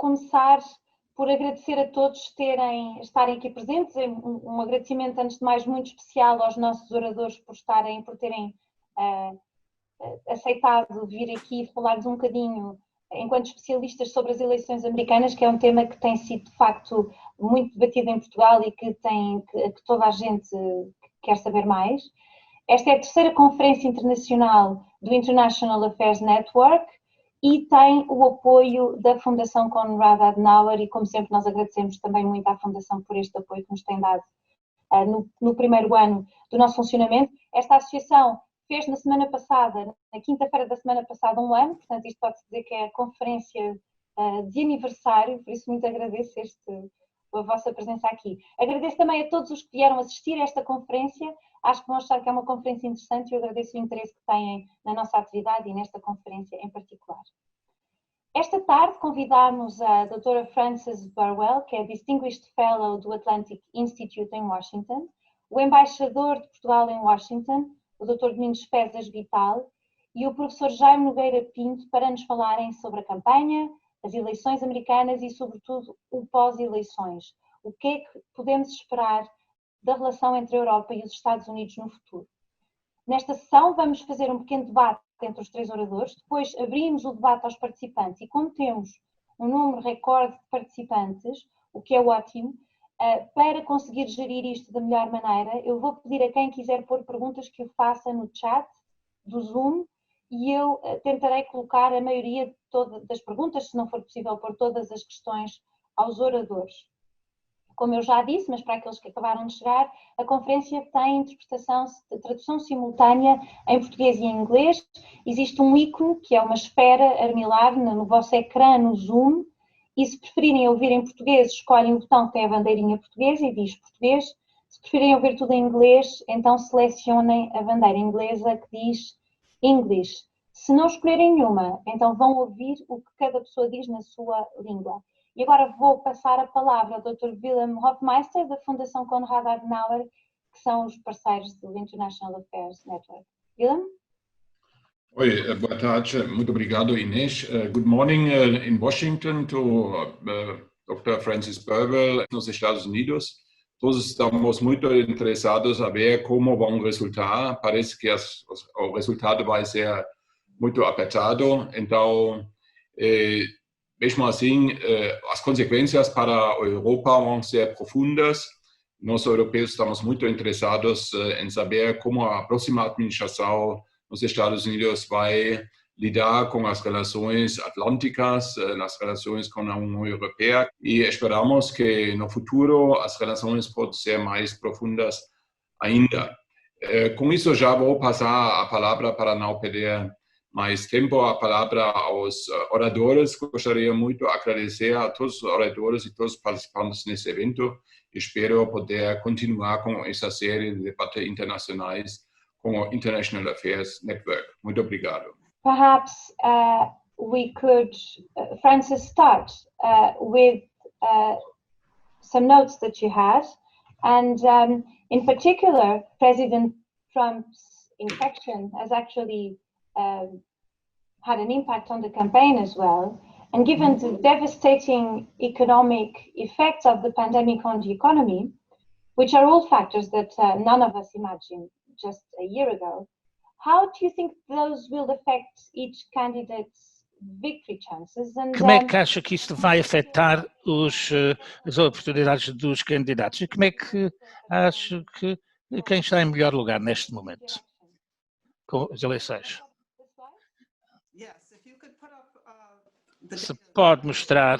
começar por agradecer a todos estarem aqui presentes. Um agradecimento, antes de mais, muito especial aos nossos oradores por terem aceitado vir aqui falar-nos um bocadinho, enquanto especialistas, sobre as eleições americanas, que é um tema que tem sido, de facto, muito debatido em Portugal e que toda a gente quer saber mais. Esta é a terceira conferência internacional do International Affairs Network e tem o apoio da Fundação Konrad Adenauer e, como sempre, nós agradecemos também muito à Fundação por este apoio que nos tem dado no primeiro ano do nosso funcionamento. Esta associação fez na quinta-feira da semana passada, um ano, portanto isto pode-se dizer que é a conferência de aniversário, por isso muito agradeço a vossa presença aqui. Agradeço também a todos os que vieram assistir a esta conferência. Acho que vão achar que é uma conferência interessante e eu agradeço o interesse que têm na nossa atividade e nesta conferência em particular. Esta tarde convidámos a doutora Frances Burwell, que é Distinguished Fellow do Atlantic Institute em Washington, o embaixador de Portugal em Washington, o Dr. Domingos Fezas Vital, e o professor Jaime Nogueira Pinto, para nos falarem sobre a campanha, as eleições americanas e, sobretudo, o pós-eleições. O que é que podemos esperar da relação entre a Europa e os Estados Unidos no futuro? Nesta sessão vamos fazer um pequeno debate entre os três oradores, depois abrimos o debate aos participantes e, como temos um número recorde de participantes, o que é ótimo, para conseguir gerir isto da melhor maneira, eu vou pedir a quem quiser pôr perguntas que o faça no chat do Zoom e eu tentarei colocar a maioria das perguntas, se não for possível pôr todas as questões aos oradores. Como eu já disse, mas para aqueles que acabaram de chegar, a conferência tem tradução simultânea em português e em inglês. Existe um ícone, que é uma esfera armilar no vosso ecrã, no Zoom, e se preferirem ouvir em português, escolhem o botão que tem a bandeirinha portuguesa e diz português. Se preferirem ouvir tudo em inglês, então selecionem a bandeira inglesa que diz English. Se não escolherem nenhuma, então vão ouvir o que cada pessoa diz na sua língua. E agora vou passar a palavra ao Dr. Willem Hofmeister, da Fundação Konrad Adenauer, que são os parceiros do International Affairs Network. Willem? Oi, boa tarde. Muito obrigado, Inês. Good morning in Washington to Dr. Frances Burwell, nos Estados Unidos. Todos estamos muito interessados a ver como vão resultar. Parece que o resultado vai ser muito apertado. Então, mesmo assim, as consequências para a Europa vão ser profundas. Nós, europeus, estamos muito interessados em saber como a próxima administração nos Estados Unidos vai lidar com as relações atlânticas, as relações com a União Europeia, e esperamos que no futuro as relações possam ser mais profundas ainda. Com isso, já vou passar a palavra para não perder mais tempo, a palavra aos oradores. Gostaria muito de agradecer a todos os oradores e todos os participantes nesse evento. Espero poder continuar com essa série de debates internacionais com o International Affairs Network. Muito obrigado. Perhaps we could, Frances, start with some notes that you had, and in particular, President Trump's infection has actually had an impact on the campaign as well. And given the devastating economic effects of the pandemic on the economy, which are all factors that none of us imagined just a year ago, how do you think those will affect each candidate's victory chances? And, como é que acha que isto vai afetar as oportunidades dos candidatos? E como é que acha que quem está em melhor lugar neste momento com as eleições? Se pode mostrar.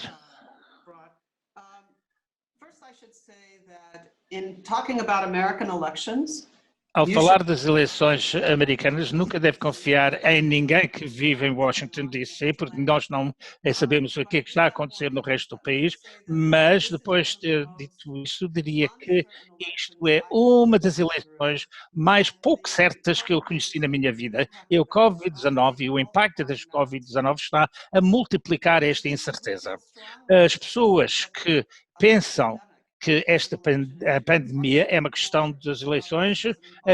Ao falar das eleições americanas, nunca deve confiar em ninguém que vive em Washington, D.C., porque nós não sabemos o que é que está a acontecer no resto do país, mas depois de ter dito isso, diria que isto é uma das eleições mais pouco certas que eu conheci na minha vida. E o Covid-19 e o impacto das Covid-19 está a multiplicar esta incerteza. As pessoas que pensam que a pandemia é uma questão das eleições,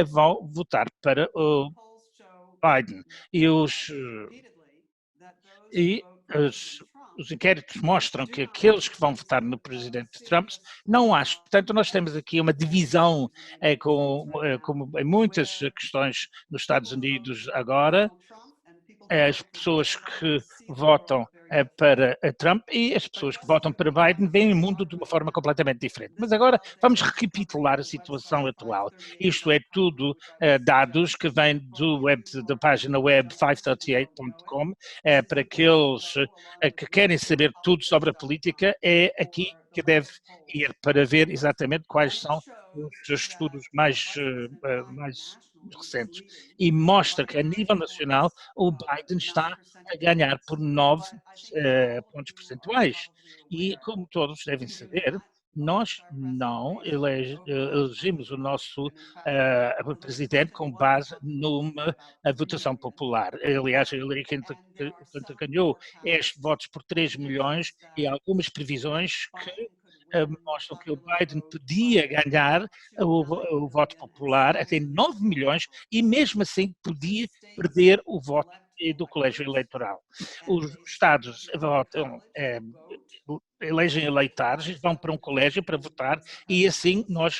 vão votar para o Biden. os inquéritos mostram que aqueles que vão votar no presidente Trump não acham. Portanto, nós temos aqui uma divisão como em muitas questões nos Estados Unidos agora, as pessoas que votam para Trump e as pessoas que votam para Biden veem o mundo de uma forma completamente diferente. Mas agora vamos recapitular a situação atual. Isto é tudo dados que vêm da página web 538.com. Para aqueles que querem saber tudo sobre a política, é aqui que deve ir para ver exatamente quais são os estudos mais recentes. E mostra que a nível nacional o Biden está a ganhar por 9 pontos percentuais. E, como todos devem saber, nós não elegemos o nosso presidente com base numa votação popular. Aliás, a Hillary Clinton ganhou estes votos por 3 milhões e algumas previsões que mostram que o Biden podia ganhar o voto popular até 9 milhões e mesmo assim podia perder o voto do colégio eleitoral. Os estados votam, elegem eleitares, vão para um colégio para votar e assim nós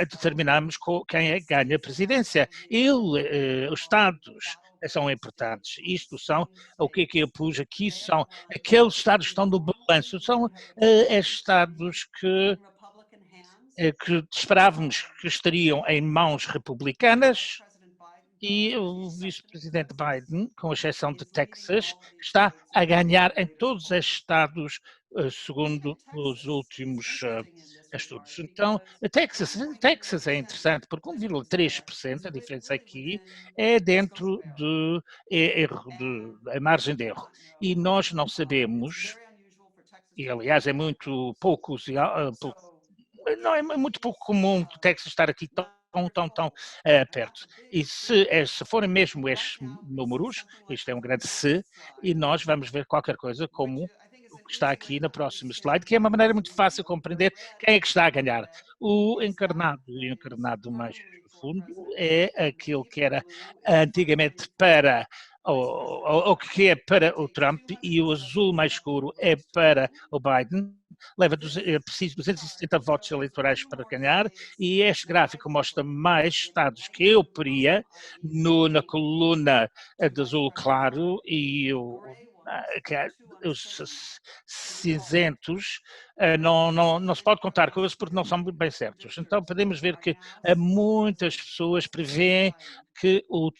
determinamos quem é que ganha a presidência. Os estados são importantes. Isto são, o que é que eu pus aqui, são aqueles estados que estão no balanço, são estados que esperávamos que estariam em mãos republicanas e o vice-presidente Biden, com exceção de Texas, está a ganhar em todos estes estados, segundo os últimos estudos. Então, Texas é interessante porque 1,3%, a diferença aqui, é dentro da margem de erro. E nós não sabemos, e aliás é muito pouco não, é muito pouco comum o Texas estar aqui tão perto. E se forem mesmo estes números, isto é um grande se, e nós vamos ver qualquer coisa como o que está aqui na próxima slide, que é uma maneira muito fácil de compreender quem é que está a ganhar. O encarnado mais fundo é aquele que era antigamente para o que é para o Trump e o azul mais escuro é para o Biden. É preciso 270 votos eleitorais para ganhar e este gráfico mostra mais estados que eu poria na coluna de azul claro e os cinzentos não se pode contar com eles porque não são muito bem certos. Então podemos ver que muitas pessoas prevêem que o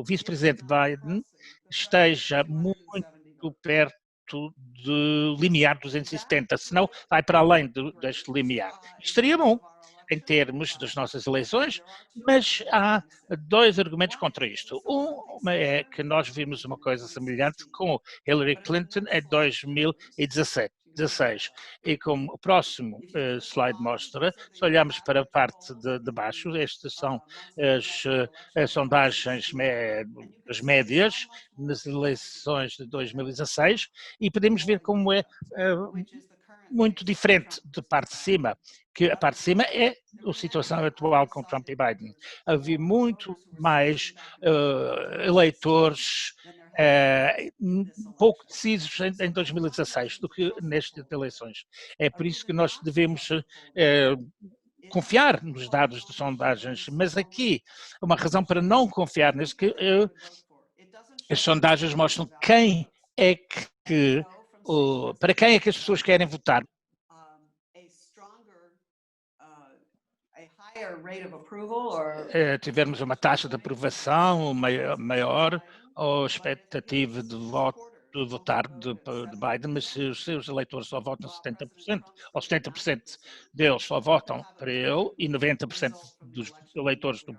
vice-presidente Biden esteja muito perto de limiar 270, senão vai para além deste limiar. Isto seria bom em termos das nossas eleições, mas há dois argumentos contra isto. Um é que nós vimos uma coisa semelhante com Hillary Clinton em 2016. E como o próximo slide mostra, se olharmos para a parte de baixo, estas são as sondagens das médias nas eleições de 2016 e podemos ver como é muito diferente de parte de cima, que a parte de cima é a situação atual com Trump e Biden. Havia muito mais eleitores pouco decisos em 2016 do que nestas eleições. É por isso que nós devemos confiar nos dados de sondagens, mas aqui uma razão para não confiar nisso que as sondagens mostram quem é para quem é que as pessoas querem votar. Tivermos uma taxa de aprovação maior ou expectativa de votar de Biden, mas se os seus eleitores só votam 70%, ou 70% deles só votam para ele e 90% dos eleitores do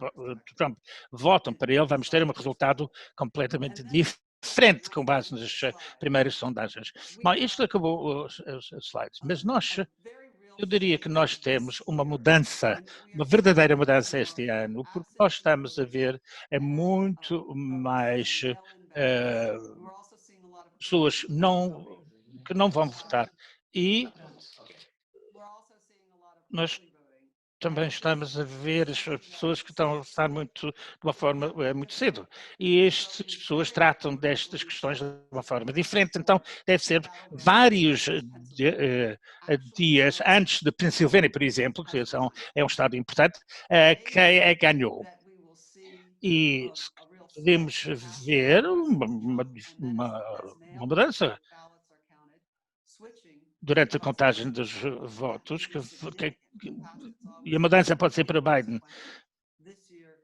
Trump votam para ele, vamos ter um resultado completamente diferente com base nas primeiras sondagens. Bom, isto acabou os slides, mas eu diria que nós temos uma verdadeira mudança este ano, porque nós estamos a ver muito mais pessoas que não vão votar. E nós também estamos a ver as pessoas que estão a estar de uma forma muito cedo. E estas pessoas tratam destas questões de uma forma diferente. Então, deve ser vários dias antes de Pensilvânia, por exemplo, que é um estado importante, quem ganhou. E podemos ver uma mudança durante a contagem dos votos, e a mudança pode ser para Biden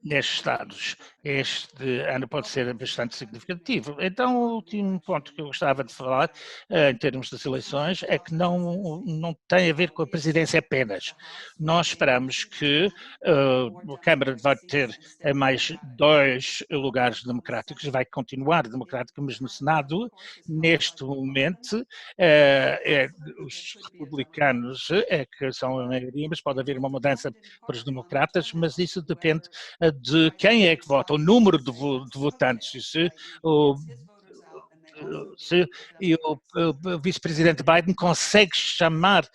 nestes estados. Este ano pode ser bastante significativo. Então, o último ponto que eu gostava de falar, em termos das eleições, é que não tem a ver com a presidência apenas. Nós esperamos que a Câmara vai ter mais 2 lugares democráticos, vai continuar democrático, mas no Senado, neste momento, os republicanos que são a maioria, mas pode haver uma mudança para os democratas, mas isso depende de quem é que vota, o número de votantes. O vice-presidente Biden consegue chamar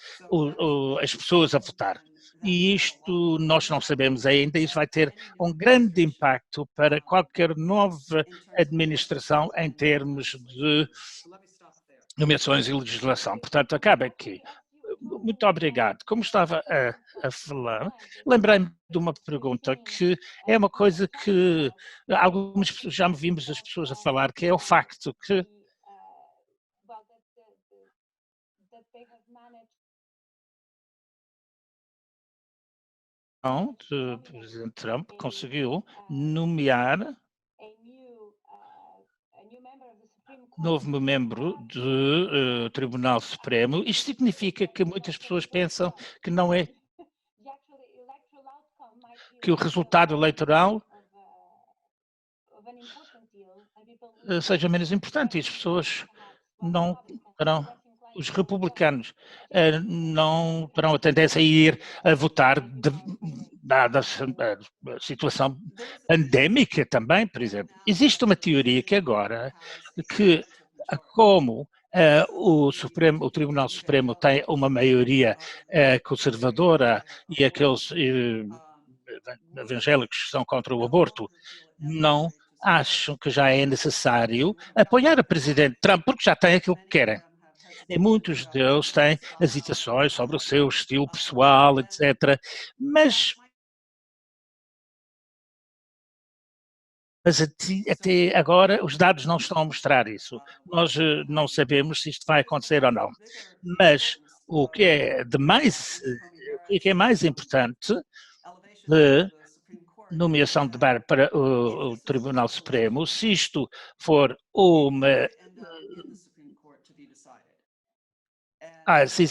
as pessoas a votar. E isto nós não sabemos ainda, isso vai ter um grande impacto para qualquer nova administração em termos de nomeações e legislação. Portanto, acaba aqui. Muito obrigado. Como estava a falar, lembrei-me de uma pergunta que é uma coisa que algumas pessoas, já me vimos as pessoas a falar, que é o facto que o presidente Trump conseguiu nomear novo membro do Tribunal Supremo. Isto significa que muitas pessoas pensam que não é que o resultado eleitoral seja menos importante e as pessoas não terão, os republicanos não terão a tendência a ir a votar dada a situação pandémica também, por exemplo. Existe uma teoria que agora, que como o Tribunal Supremo tem uma maioria conservadora e aqueles evangélicos que são contra o aborto, não acham que já é necessário apoiar o presidente Trump, porque já tem aquilo que querem. E muitos deles têm hesitações sobre o seu estilo pessoal, etc. Mas até agora os dados não estão a mostrar isso. Nós não sabemos se isto vai acontecer ou não. Mas o que é mais importante de nomeação de Barr para o Tribunal Supremo, se isto for uma se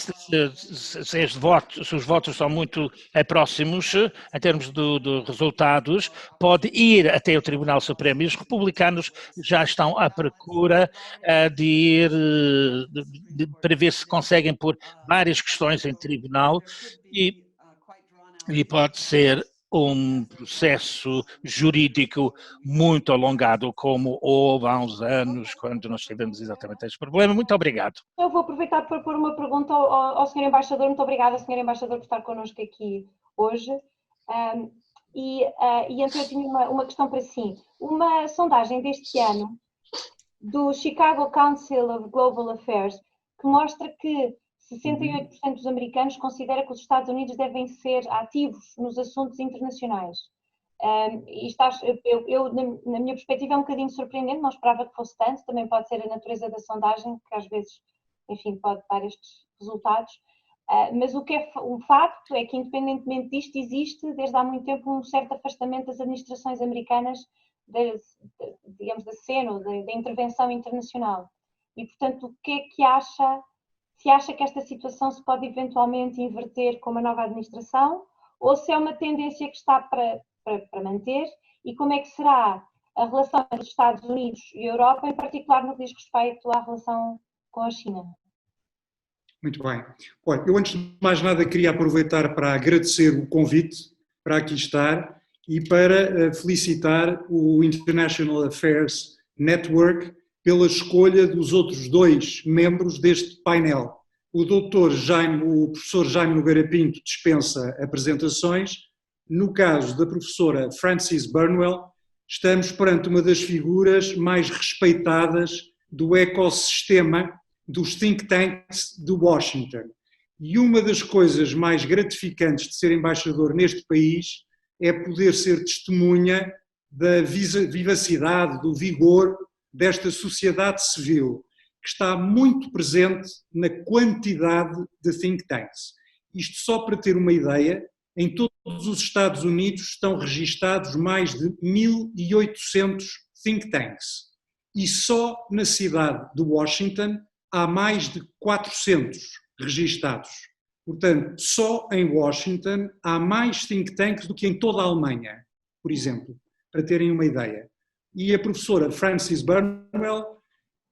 os votos são muito próximos, em termos de resultados, pode ir até o Tribunal Supremo. E os republicanos já estão à procura de ir para ver se conseguem pôr várias questões em tribunal e pode ser um processo jurídico muito alongado, como houve há uns anos, quando nós tivemos exatamente este problema. Muito obrigado. Eu vou aproveitar para pôr uma pergunta ao Sr. Embaixador. Muito obrigada, Sr. Embaixador, por estar connosco aqui hoje. Então eu tinha uma questão para si. Uma sondagem deste ano do Chicago Council of Global Affairs, que mostra que 68% dos americanos considera que os Estados Unidos devem ser ativos nos assuntos internacionais. Na minha perspectiva, é um bocadinho surpreendente, não esperava que fosse tanto, também pode ser a natureza da sondagem, que às vezes, enfim, pode dar estes resultados. Mas o que é um facto é que, independentemente disto, existe desde há muito tempo um certo afastamento das administrações americanas, digamos, da cena, da intervenção internacional. E, portanto, o que é que acha? Se acha que esta situação se pode eventualmente inverter com uma nova administração ou se é uma tendência que está para manter, e como é que será a relação entre os Estados Unidos e a Europa, em particular no que diz respeito à relação com a China? Muito bem. Olha, eu antes de mais nada queria aproveitar para agradecer o convite para aqui estar e para felicitar o International Affairs Network pela escolha dos outros 2 membros deste painel. o professor Jaime Nogueira Pinto dispensa apresentações. No caso da professora Frances Burnwell, estamos perante uma das figuras mais respeitadas do ecossistema dos think tanks de Washington. E uma das coisas mais gratificantes de ser embaixador neste país é poder ser testemunha da vivacidade, do vigor desta sociedade civil, que está muito presente na quantidade de think tanks. Isto só para ter uma ideia, em todos os Estados Unidos estão registados mais de 1.800 think tanks. E só na cidade de Washington há mais de 400 registados. Portanto, só em Washington há mais think tanks do que em toda a Alemanha, por exemplo, para terem uma ideia. E a professora Frances Burnwell,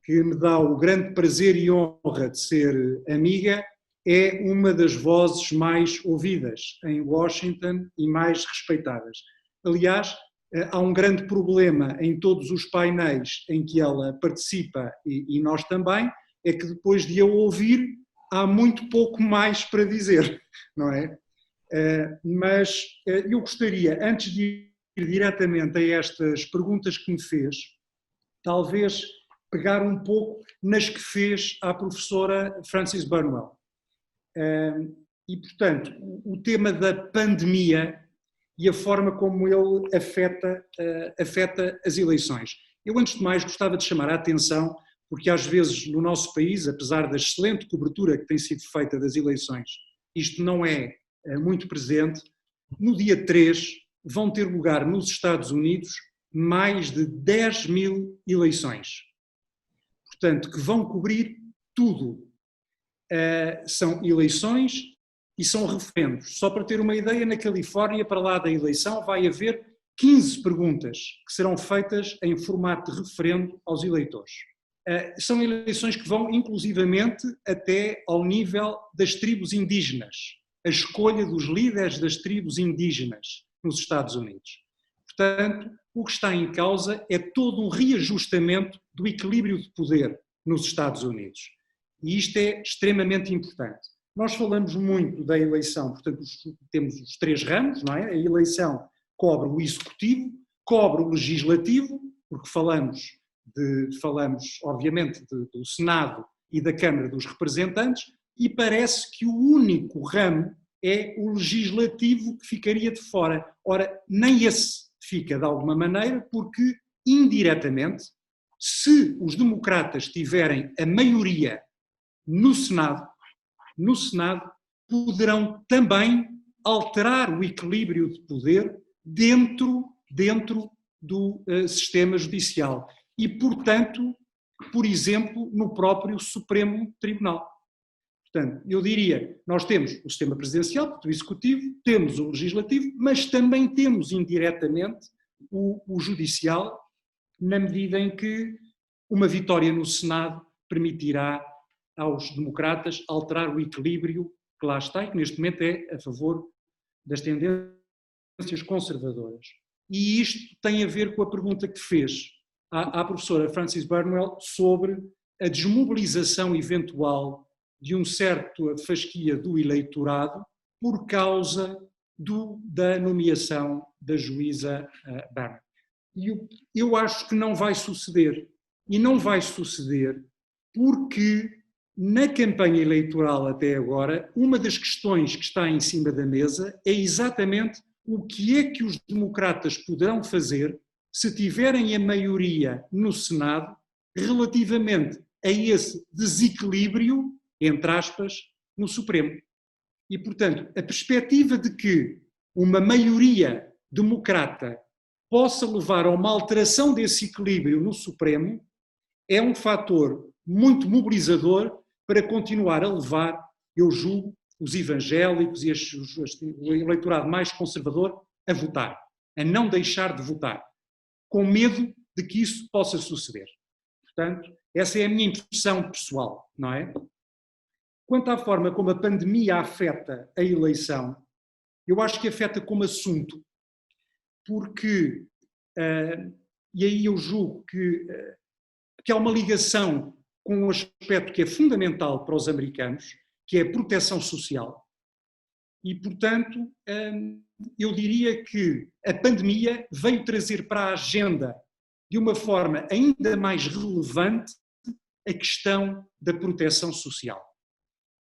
que me dá o grande prazer e honra de ser amiga, é uma das vozes mais ouvidas em Washington e mais respeitadas. Aliás, há um grande problema em todos os painéis em que ela participa, e nós também, é que depois de a ouvir há muito pouco mais para dizer, não é? Mas eu gostaria, antes de ir diretamente a estas perguntas que me fez, talvez pegar um pouco nas que fez à professora Frances Burnwell. E, portanto, o tema da pandemia e a forma como ele afeta as eleições. Eu, antes de mais, gostava de chamar a atenção, porque às vezes no nosso país, apesar da excelente cobertura que tem sido feita das eleições, isto não é muito presente. No dia 3 vão ter lugar nos Estados Unidos mais de 10.000 eleições. Portanto, que vão cobrir tudo. São eleições e são referendos. Só para ter uma ideia, na Califórnia, para lá da eleição, vai haver 15 perguntas que serão feitas em formato de referendo aos eleitores. São eleições que vão inclusivamente até ao nível das tribos indígenas, a escolha dos líderes das tribos indígenas nos Estados Unidos. Portanto, o que está em causa é todo um reajustamento do equilíbrio de poder nos Estados Unidos. E isto é extremamente importante. Nós falamos muito da eleição, portanto, temos os 3 ramos, não é? A eleição cobre o executivo, cobre o legislativo, porque falamos obviamente, do Senado e da Câmara dos Representantes, e parece que o único ramo é o legislativo que ficaria de fora. Ora, nem esse fica de alguma maneira, porque, indiretamente, se os democratas tiverem a maioria no Senado, poderão também alterar o equilíbrio de poder dentro do sistema judicial e, portanto, por exemplo, no próprio Supremo Tribunal. Portanto, eu diria, nós temos o sistema presidencial, o executivo, temos o legislativo, mas também temos indiretamente o judicial, na medida em que uma vitória no Senado permitirá aos democratas alterar o equilíbrio que lá está e que neste momento é a favor das tendências conservadoras. E isto tem a ver com a pergunta que fez à professora Frances Burnwell sobre a desmobilização eventual de um certo fasquia do eleitorado por causa da nomeação da juíza Barrett. E eu acho que não vai suceder. E não vai suceder porque na campanha eleitoral até agora, uma das questões que está em cima da mesa é exatamente o que é que os democratas poderão fazer se tiverem a maioria no Senado relativamente a esse desequilíbrio, entre aspas, no Supremo. E, portanto, a perspectiva de que uma maioria democrata possa levar a uma alteração desse equilíbrio no Supremo é um fator muito mobilizador para continuar a levar, eu julgo, os evangélicos e o eleitorado mais conservador a votar, a não deixar de votar, com medo de que isso possa suceder. Portanto, essa é a minha impressão pessoal, não é? Quanto à forma como a pandemia afeta a eleição, eu acho que afeta como assunto, porque, e aí eu julgo que há uma ligação com um aspecto que é fundamental para os americanos, que é a proteção social. E, portanto, eu diria que a pandemia veio trazer para a agenda, de uma forma ainda mais relevante, a questão da proteção social.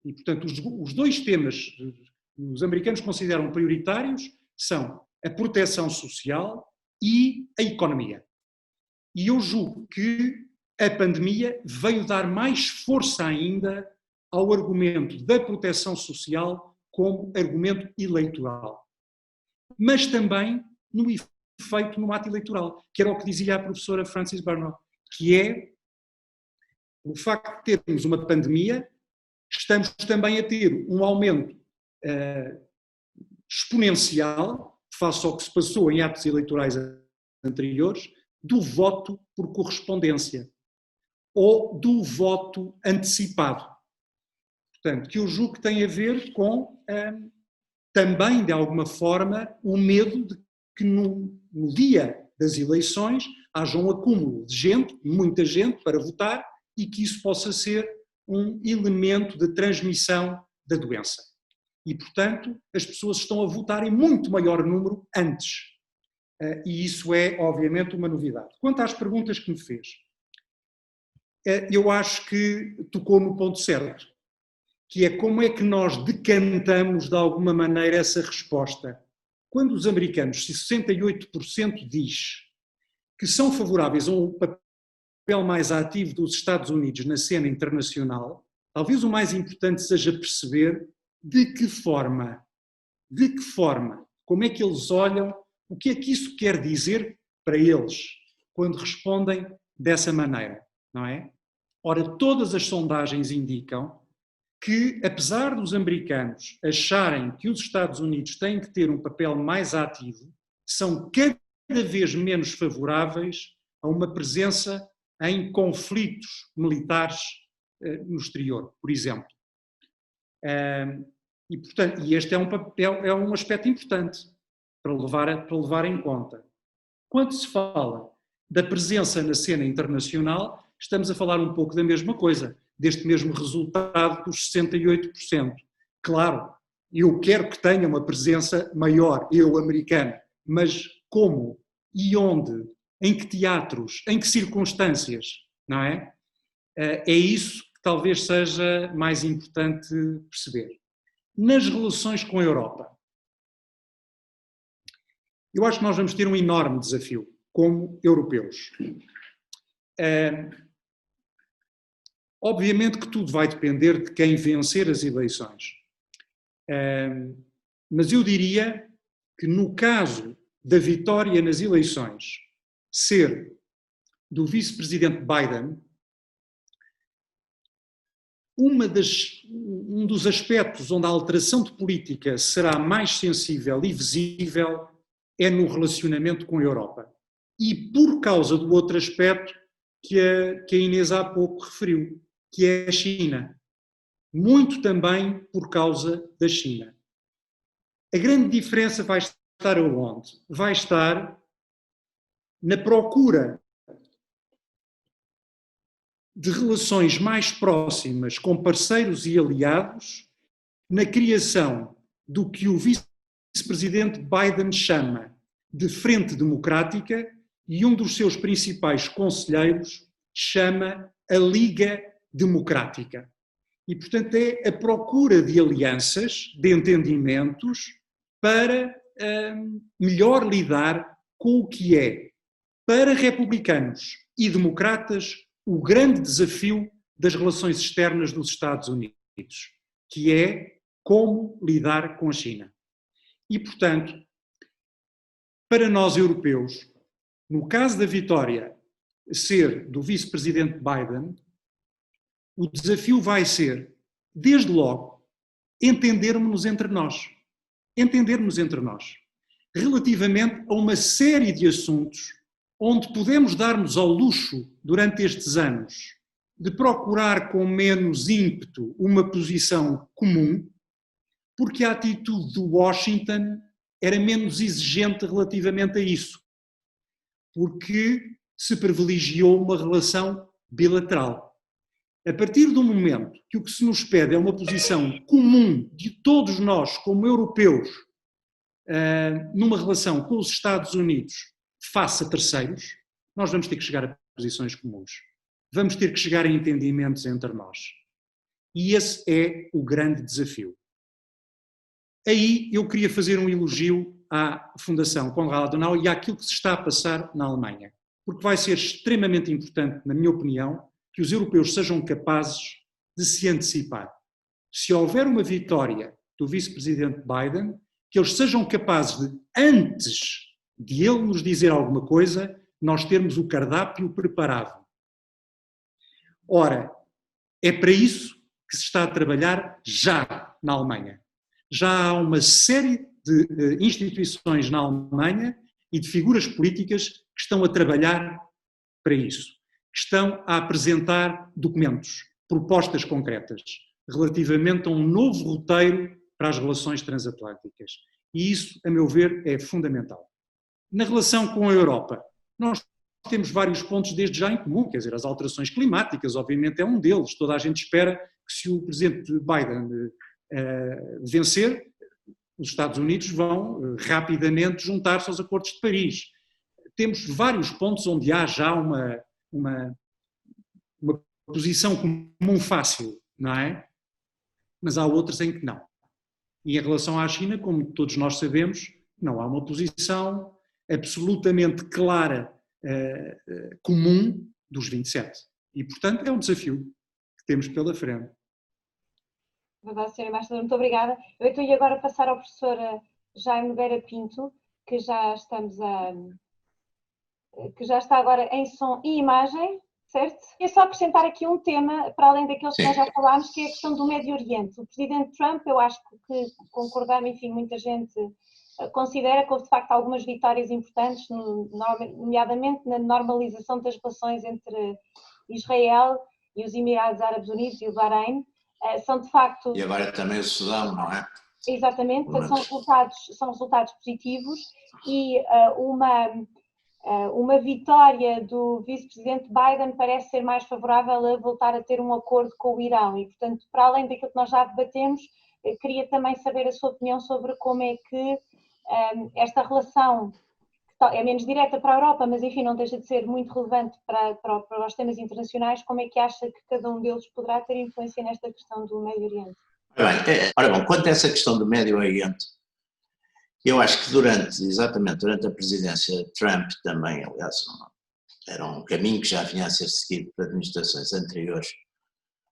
E, portanto, os dois temas que os americanos consideram prioritários são a proteção social e a economia. E eu julgo que a pandemia veio dar mais força ainda ao argumento da proteção social como argumento eleitoral. Mas também no efeito no ato eleitoral, que era o que dizia a professora Frances Burnell, que é o facto de termos uma pandemia, estamos também a ter um aumento exponencial, face ao que se passou em atos eleitorais anteriores, do voto por correspondência ou do voto antecipado. Portanto, que eu julgo que tem a ver com também, de alguma forma, o medo de que no dia das eleições haja um acúmulo de gente, muita gente, para votar e que isso possa ser um elemento de transmissão da doença. E, portanto, as pessoas estão a votar em muito maior número antes. E isso é, obviamente, uma novidade. Quanto às perguntas que me fez, eu acho que tocou no ponto certo, que é como é que nós decantamos, de alguma maneira, essa resposta. Quando os americanos, 68% diz que são favoráveis a um papel mais ativo dos Estados Unidos na cena internacional, talvez o mais importante seja perceber de que forma, como é que eles olham, o que é que isso quer dizer para eles quando respondem dessa maneira, não é? Ora, todas as sondagens indicam que, apesar dos americanos acharem que os Estados Unidos têm que ter um papel mais ativo, são cada vez menos favoráveis a uma presença em conflitos militares no exterior, por exemplo. E, portanto, este é um aspecto importante para levar em conta. Quando se fala da presença na cena internacional, estamos a falar um pouco da mesma coisa, deste mesmo resultado dos 68%. Claro, eu quero que tenha uma presença maior, eu, americano, mas como e onde, em que teatros, em que circunstâncias, não é? É isso que talvez seja mais importante perceber. Nas relações com a Europa, eu acho que nós vamos ter um enorme desafio como europeus. Obviamente que tudo vai depender de quem vencer as eleições. Mas eu diria que no caso da vitória nas eleições ser do vice-presidente Biden, um dos aspectos onde a alteração de política será mais sensível e visível é no relacionamento com a Europa. E por causa do outro aspecto que a Inês há pouco referiu, que é a China. Muito também por causa da China. A grande diferença vai estar aonde? Vai estar na procura de relações mais próximas com parceiros e aliados, na criação do que o vice-presidente Biden chama de Frente Democrática e um dos seus principais conselheiros chama a Liga Democrática. E, portanto, é a procura de alianças, de entendimentos, para melhor lidar com o que é, para republicanos e democratas, o grande desafio das relações externas dos Estados Unidos, que é como lidar com a China. E, portanto, para nós europeus, no caso da vitória ser do vice-presidente Biden, o desafio vai ser, desde logo, entendermos-nos entre nós, relativamente a uma série de assuntos onde podemos dar-nos ao luxo, durante estes anos, de procurar com menos ímpeto uma posição comum, porque a atitude do Washington era menos exigente relativamente a isso, porque se privilegiou uma relação bilateral. A partir do momento que o que se nos pede é uma posição comum de todos nós, como europeus, numa relação com os Estados Unidos face a terceiros, nós vamos ter que chegar a posições comuns. Vamos ter que chegar a entendimentos entre nós. E esse é o grande desafio. Aí eu queria fazer um elogio à Fundação Konrad Adenauer e àquilo que se está a passar na Alemanha. Porque vai ser extremamente importante, na minha opinião, que os europeus sejam capazes de se antecipar. Se houver uma vitória do vice-presidente Biden, que eles sejam capazes de, antes de ele nos dizer alguma coisa, nós termos o cardápio preparado. Ora, é para isso que se está a trabalhar já na Alemanha. Já há uma série de instituições na Alemanha e de figuras políticas que estão a trabalhar para isso, que estão a apresentar documentos, propostas concretas, relativamente a um novo roteiro para as relações transatlânticas. E isso, a meu ver, é fundamental. Na relação com a Europa, nós temos vários pontos desde já em comum, quer dizer, as alterações climáticas, obviamente, é um deles. Toda a gente espera que se o presidente Biden vencer, os Estados Unidos vão rapidamente juntar-se aos acordos de Paris. Temos vários pontos onde há já uma posição comum fácil, não é? Mas há outros em que não. E em relação à China, como todos nós sabemos, não há uma posição absolutamente clara, comum dos 27. E, portanto, é um desafio que temos pela frente. Verdade, Sra. Embaixadora, muito obrigada. Eu então ia agora passar ao professor Jaime Nogueira Pinto, que já está agora em som e imagem, certo? É só acrescentar aqui um tema, para além daqueles que nós já falámos, que é a questão do Médio Oriente. O presidente Trump, eu acho que concordamos, enfim, muita gente considera que houve de facto algumas vitórias importantes, nomeadamente na normalização das relações entre Israel e os Emirados Árabes Unidos e o Bahrein. São de facto... E agora também o Sudão, não é? Exatamente, são resultados positivos e uma vitória do vice-presidente Biden parece ser mais favorável a voltar a ter um acordo com o Irão e, portanto, para além daquilo que nós já debatemos, queria também saber a sua opinião sobre como é que esta relação, que é menos direta para a Europa, mas enfim não deixa de ser muito relevante para os temas internacionais, como é que acha que cada um deles poderá ter influência nesta questão do Médio Oriente? Ora bom, quanto a essa questão do Médio Oriente, eu acho que exatamente durante a presidência de Trump também, aliás, era um caminho que já vinha a ser seguido por administrações anteriores,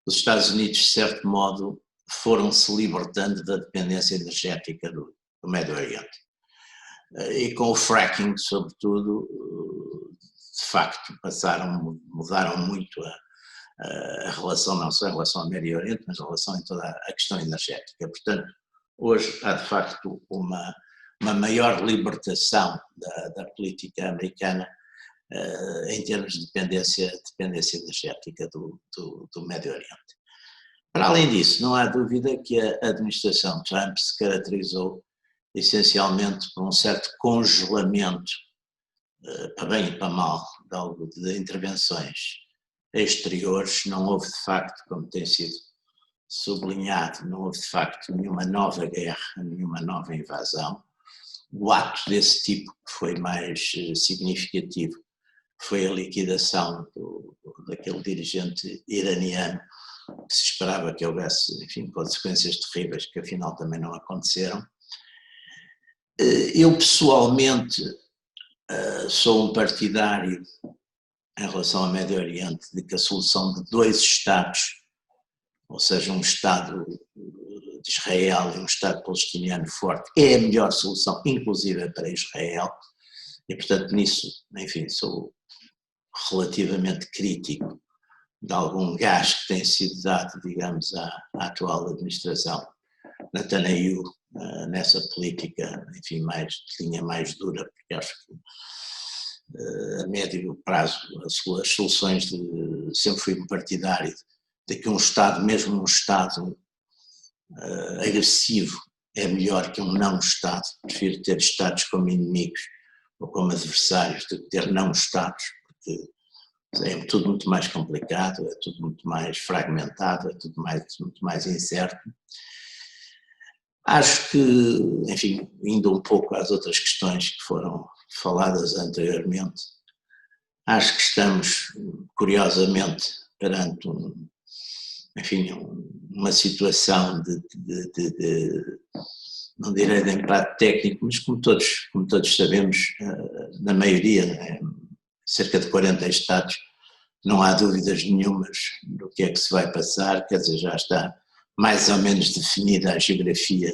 os Estados Unidos, de certo modo, foram-se libertando da dependência energética do Médio Oriente. E com o fracking, sobretudo, de facto, mudaram muito a relação, não só em relação ao Médio Oriente, mas em relação a toda a questão energética. Portanto, hoje há de facto uma maior libertação da política americana em termos de dependência energética do Médio Oriente. Para além disso, não há dúvida que a administração Trump se caracterizou essencialmente por um certo congelamento, para bem e para mal, de intervenções exteriores. Não houve de facto, como tem sido sublinhado, não houve de facto nenhuma nova guerra, nenhuma nova invasão. O ato desse tipo que foi mais significativo foi a liquidação daquele dirigente iraniano, que se esperava que houvesse, enfim, consequências terríveis que afinal também não aconteceram. Eu pessoalmente sou um partidário em relação ao Médio Oriente de que a solução de dois Estados, ou seja, um Estado de Israel e um Estado palestiniano forte, é a melhor solução, inclusive para Israel, e portanto nisso, enfim, sou relativamente crítico de algum gás que tem sido dado, digamos, à atual administração Netanyahu nessa política, enfim, de linha mais dura, porque acho que a médio prazo as soluções sempre fui um partidário de que um Estado, mesmo um Estado agressivo, é melhor que um não-Estado. Prefiro ter Estados como inimigos ou como adversários do que ter não-Estados, porque É tudo muito mais complicado, é tudo muito mais fragmentado, é tudo muito mais incerto. Acho que, enfim, indo um pouco às outras questões que foram faladas anteriormente, acho que estamos, curiosamente, perante uma situação não direi de empate técnico, mas como todos sabemos, na maioria, cerca de 40 estados, não há dúvidas nenhumas do que é que se vai passar, quer dizer, já está mais ou menos definida a geografia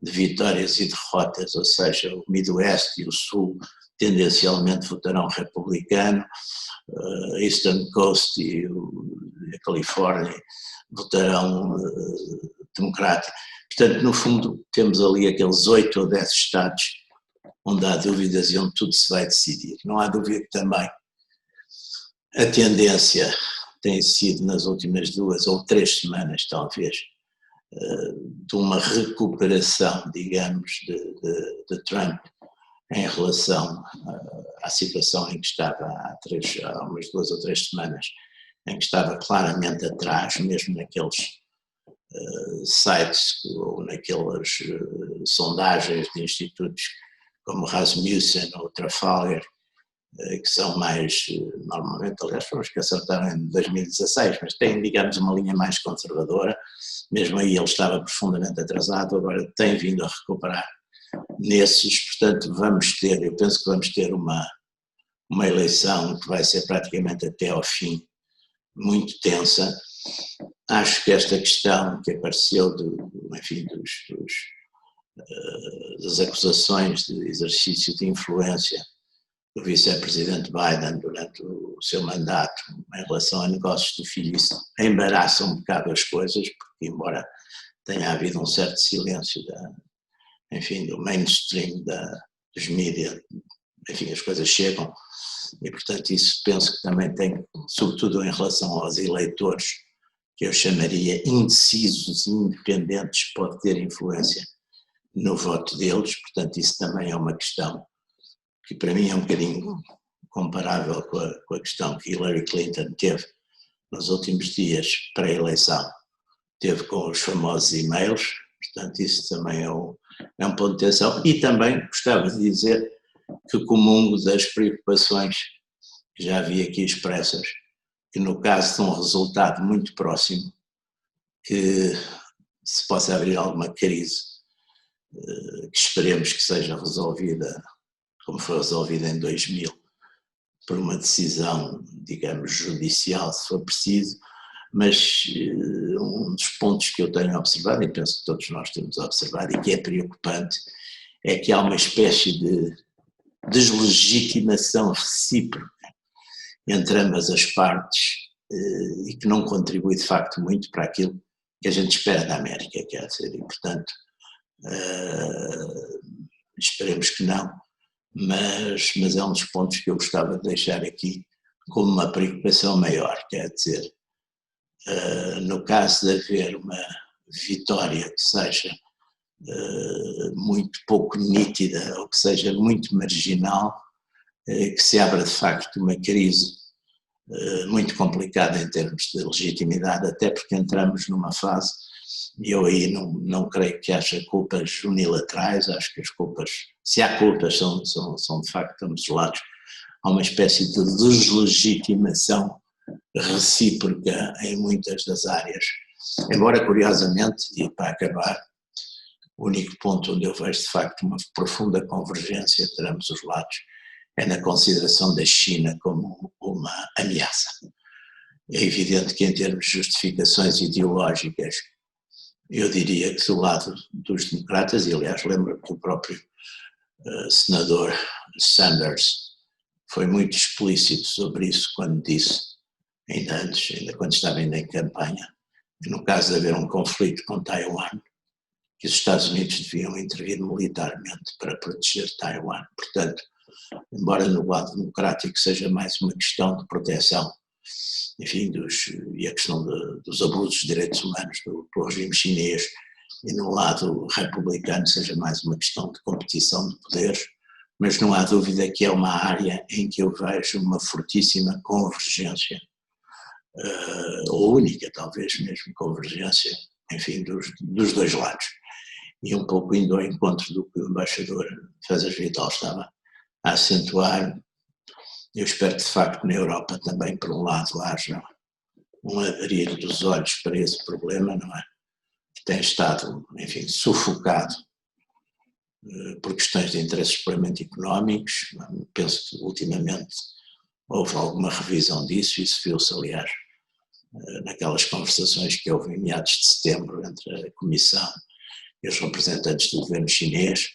de vitórias e derrotas, ou seja, o Midwest e o Sul tendencialmente votarão republicano, a Eastern Coast e a Califórnia votarão democrata. Portanto, no fundo, temos ali aqueles 8 ou 10 estados onde há dúvidas e onde tudo se vai decidir. Não há dúvida que também a tendência tem sido nas últimas 2 ou 3 semanas, talvez, de uma recuperação, digamos, de Trump em relação à situação em que estava há umas 2 ou 3 semanas, em que estava claramente atrás, mesmo naqueles sites ou naquelas sondagens de institutos como Rasmussen ou Trafalgar, que são mais, normalmente, aliás, foram os que acertaram em 2016, mas têm, digamos, uma linha mais conservadora. Mesmo aí ele estava profundamente atrasado, agora tem vindo a recuperar nesses, portanto eu penso que vamos ter uma eleição que vai ser praticamente até ao fim muito tensa. Acho que esta questão que apareceu das acusações de exercício de influência do vice-presidente Biden durante o seu mandato em relação a negócios do filho, isso embaraça um bocado as coisas, porque embora tenha havido um certo silêncio do mainstream dos mídias, enfim, as coisas chegam e, portanto, isso penso que também tem, sobretudo em relação aos eleitores, que eu chamaria indecisos e independentes, pode ter influência no voto deles, portanto, isso também é uma questão que para mim é um bocadinho comparável com a questão que Hillary Clinton teve nos últimos dias pré-eleição, teve com os famosos e-mails, portanto isso também é um ponto de atenção. E também gostava de dizer que comungo das preocupações que já havia aqui expressas, que no caso de um resultado muito próximo, que se possa abrir alguma crise, que esperemos que seja resolvida como foi resolvida em 2000, por uma decisão, digamos, judicial, se for preciso, mas um dos pontos que eu tenho observado, e penso que todos nós temos observado, e que é preocupante, é que há uma espécie de deslegitimação recíproca entre ambas as partes e que não contribui de facto muito para aquilo que a gente espera da América, quer dizer, e portanto esperemos que não, mas é um dos pontos que eu gostava de deixar aqui como uma preocupação maior, quer dizer, no caso de haver uma vitória que seja muito pouco nítida ou que seja muito marginal, que se abra de facto uma crise muito complicada em termos de legitimidade, até porque entramos numa fase, e eu aí não creio que haja culpas unilaterais, acho que as culpas, se há culpas, são de facto ambos os lados, há uma espécie de deslegitimação recíproca em muitas das áreas, embora curiosamente, e para acabar, o único ponto onde eu vejo de facto uma profunda convergência entre ambos os lados é na consideração da China como uma ameaça. É evidente que em termos de justificações ideológicas, eu diria que do lado dos democratas, e aliás lembro que o próprio senador Sanders foi muito explícito sobre isso quando disse, ainda quando estava em campanha, que no caso de haver um conflito com Taiwan, que os Estados Unidos deviam intervir militarmente para proteger Taiwan. Portanto, embora no lado democrático seja mais uma questão de proteção, enfim, e a questão dos abusos de direitos humanos do regime chinês, e no lado republicano seja mais uma questão de competição de poderes, mas não há dúvida que é uma área em que eu vejo uma fortíssima convergência, ou única talvez mesmo convergência, enfim, dos dois lados. E um pouco indo ao encontro do que o embaixador César Vital estava a acentuar, eu espero que de facto na Europa também, por um lado, haja um abrir dos olhos para esse problema, não é? Que tem estado, enfim, sufocado por questões de interesses puramente económicos. Penso que ultimamente houve alguma revisão disso, e isso viu-se, aliás, naquelas conversações que houve em meados de setembro entre a Comissão e os representantes do governo chinês,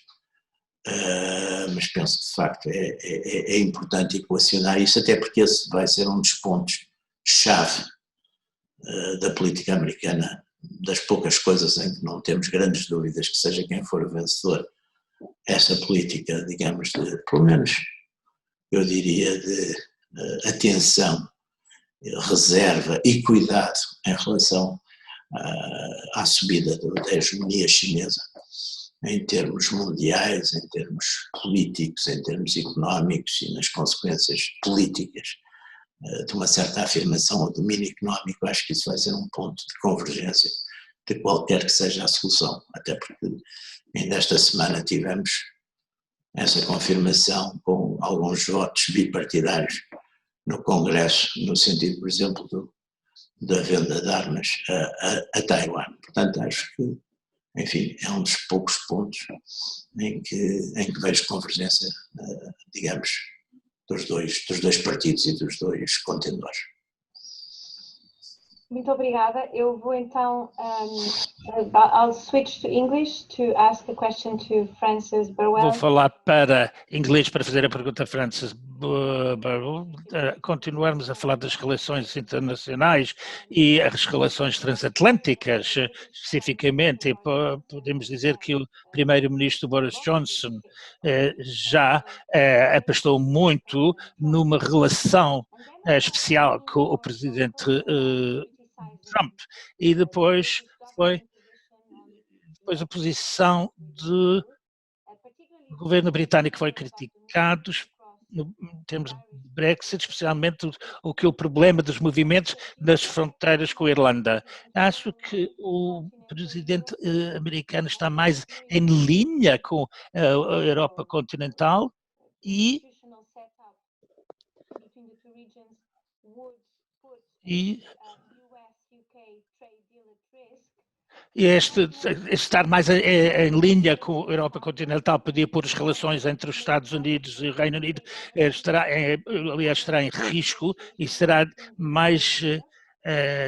mas penso que de facto é importante equacionar isso, até porque esse vai ser um dos pontos-chave da política americana, das poucas coisas em que não temos grandes dúvidas que seja quem for o vencedor, essa política, digamos, pelo menos eu diria de atenção, reserva e cuidado em relação à subida da hegemonia chinesa em termos mundiais, em termos políticos, em termos económicos e nas consequências políticas de uma certa afirmação ao domínio económico. Acho que isso vai ser um ponto de convergência de qualquer que seja a solução, até porque ainda esta semana tivemos essa confirmação com alguns votos bipartidários no Congresso, no sentido, por exemplo, da venda de armas a Taiwan. Portanto, acho que, enfim, é um dos poucos pontos em que vejo convergência, digamos, dos dois partidos e dos dois contendores. Muito obrigada. Eu vou então, I'll switch to English to ask a question to Francis Burwell. Vou falar para inglês para fazer a pergunta a Francis Burwell. Continuarmos a falar das relações internacionais e as relações transatlânticas, especificamente, podemos dizer que o primeiro-ministro Boris Johnson já apostou muito numa relação especial com o presidente Trump, e depois a posição do governo britânico foi criticado em termos de Brexit, especialmente o problema dos movimentos das fronteiras com a Irlanda. Acho que o presidente americano está mais em linha com a Europa continental e estar mais em linha com a Europa continental podia pôr as relações entre os Estados Unidos e o Reino Unido, estará em risco e será mais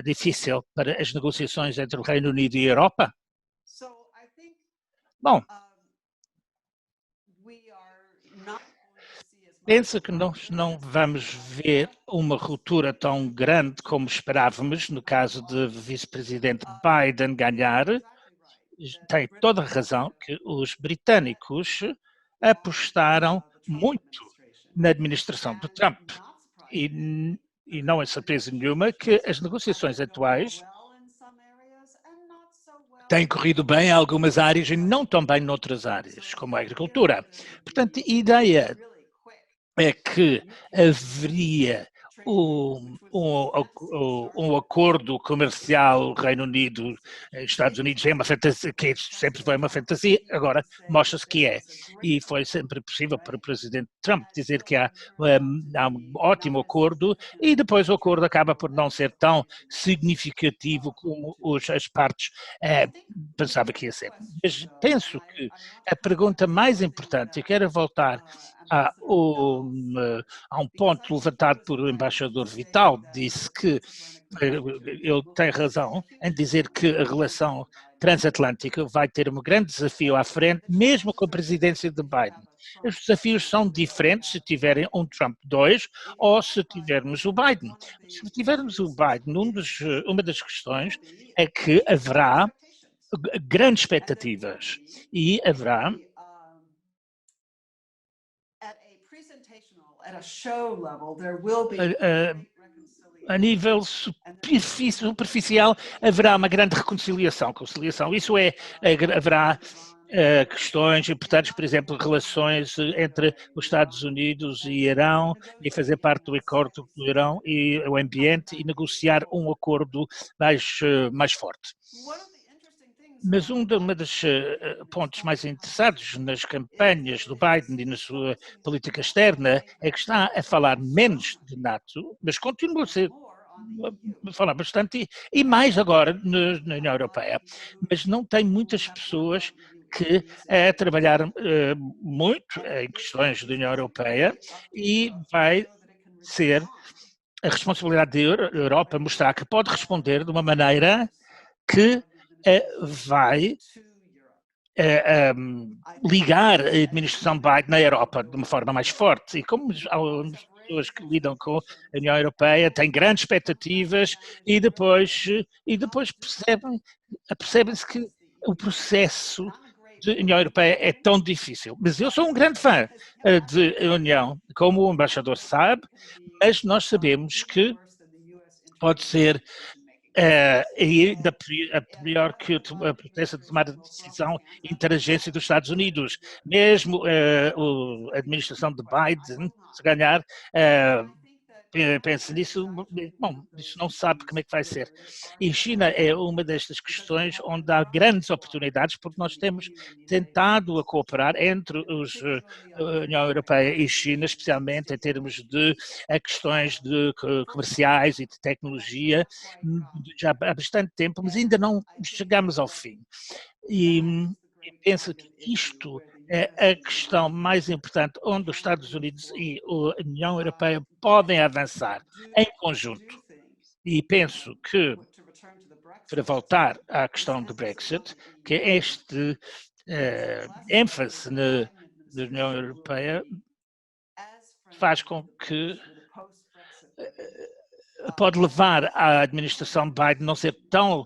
difícil para as negociações entre o Reino Unido e a Europa? Bom, penso que nós não vamos ver uma ruptura tão grande como esperávamos no caso de vice-presidente Biden ganhar. Tem toda a razão que os britânicos apostaram muito na administração de Trump e não é surpresa nenhuma que as negociações atuais têm corrido bem em algumas áreas e não tão bem noutras áreas, como a agricultura. Portanto, a ideia é que haveria um acordo comercial Reino Unido, Estados Unidos, é uma fantasia, que sempre foi uma fantasia, agora mostra-se que é. E foi sempre possível para o presidente Trump dizer que há um ótimo acordo e depois o acordo acaba por não ser tão significativo como as partes pensavam que ia ser. Mas penso que a pergunta mais importante, eu quero voltar a um ponto levantado por o embaixador Vital, disse que ele tem razão em dizer que a relação transatlântica vai ter um grande desafio à frente, mesmo com a presidência de Biden. Os desafios são diferentes se tiverem um Trump 2 ou se tivermos o Biden. Se tivermos o Biden, uma das questões é que haverá grandes expectativas e haverá a nível superficial haverá uma grande reconciliação. Isso haverá questões importantes, por exemplo, relações entre os Estados Unidos e Irão, e fazer parte do acordo do Irão e o ambiente e negociar um acordo mais forte. Mas um dos pontos mais interessados nas campanhas do Biden e na sua política externa é que está a falar menos de NATO, mas continua a falar bastante, e mais agora na União Europeia, mas não tem muitas pessoas que trabalharam muito em questões da União Europeia, e vai ser a responsabilidade da Europa mostrar que pode responder de uma maneira que vai ligar a administração Biden na Europa de uma forma mais forte. E como as pessoas que lidam com a União Europeia têm grandes expectativas e depois percebem-se que o processo da União Europeia é tão difícil. Mas eu sou um grande fã da União, como o embaixador sabe, mas nós sabemos que pode ser ainda pior que a potência de tomar a decisão interagência dos Estados Unidos. Mesmo a administração de Biden, se ganhar, pensa nisso, bom, isso não se sabe como é que vai ser. E China é uma destas questões onde há grandes oportunidades, porque nós temos tentado a cooperar entre a União Europeia e China, especialmente em termos de questões comerciais e de tecnologia, já há bastante tempo, mas ainda não chegamos ao fim. E penso que isto é a questão mais importante onde os Estados Unidos e a União Europeia podem avançar em conjunto. E penso que, para voltar à questão do Brexit, que este ênfase na União Europeia faz com que pode levar a administração Biden não ser tão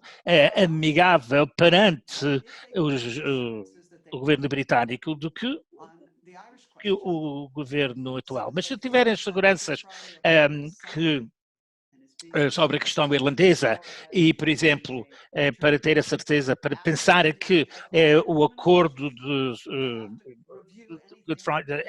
amigável perante o governo britânico do que o governo atual. Mas se tiverem as seguranças sobre a questão irlandesa e, por exemplo, para ter a certeza, para pensar que o acordo de Good Friday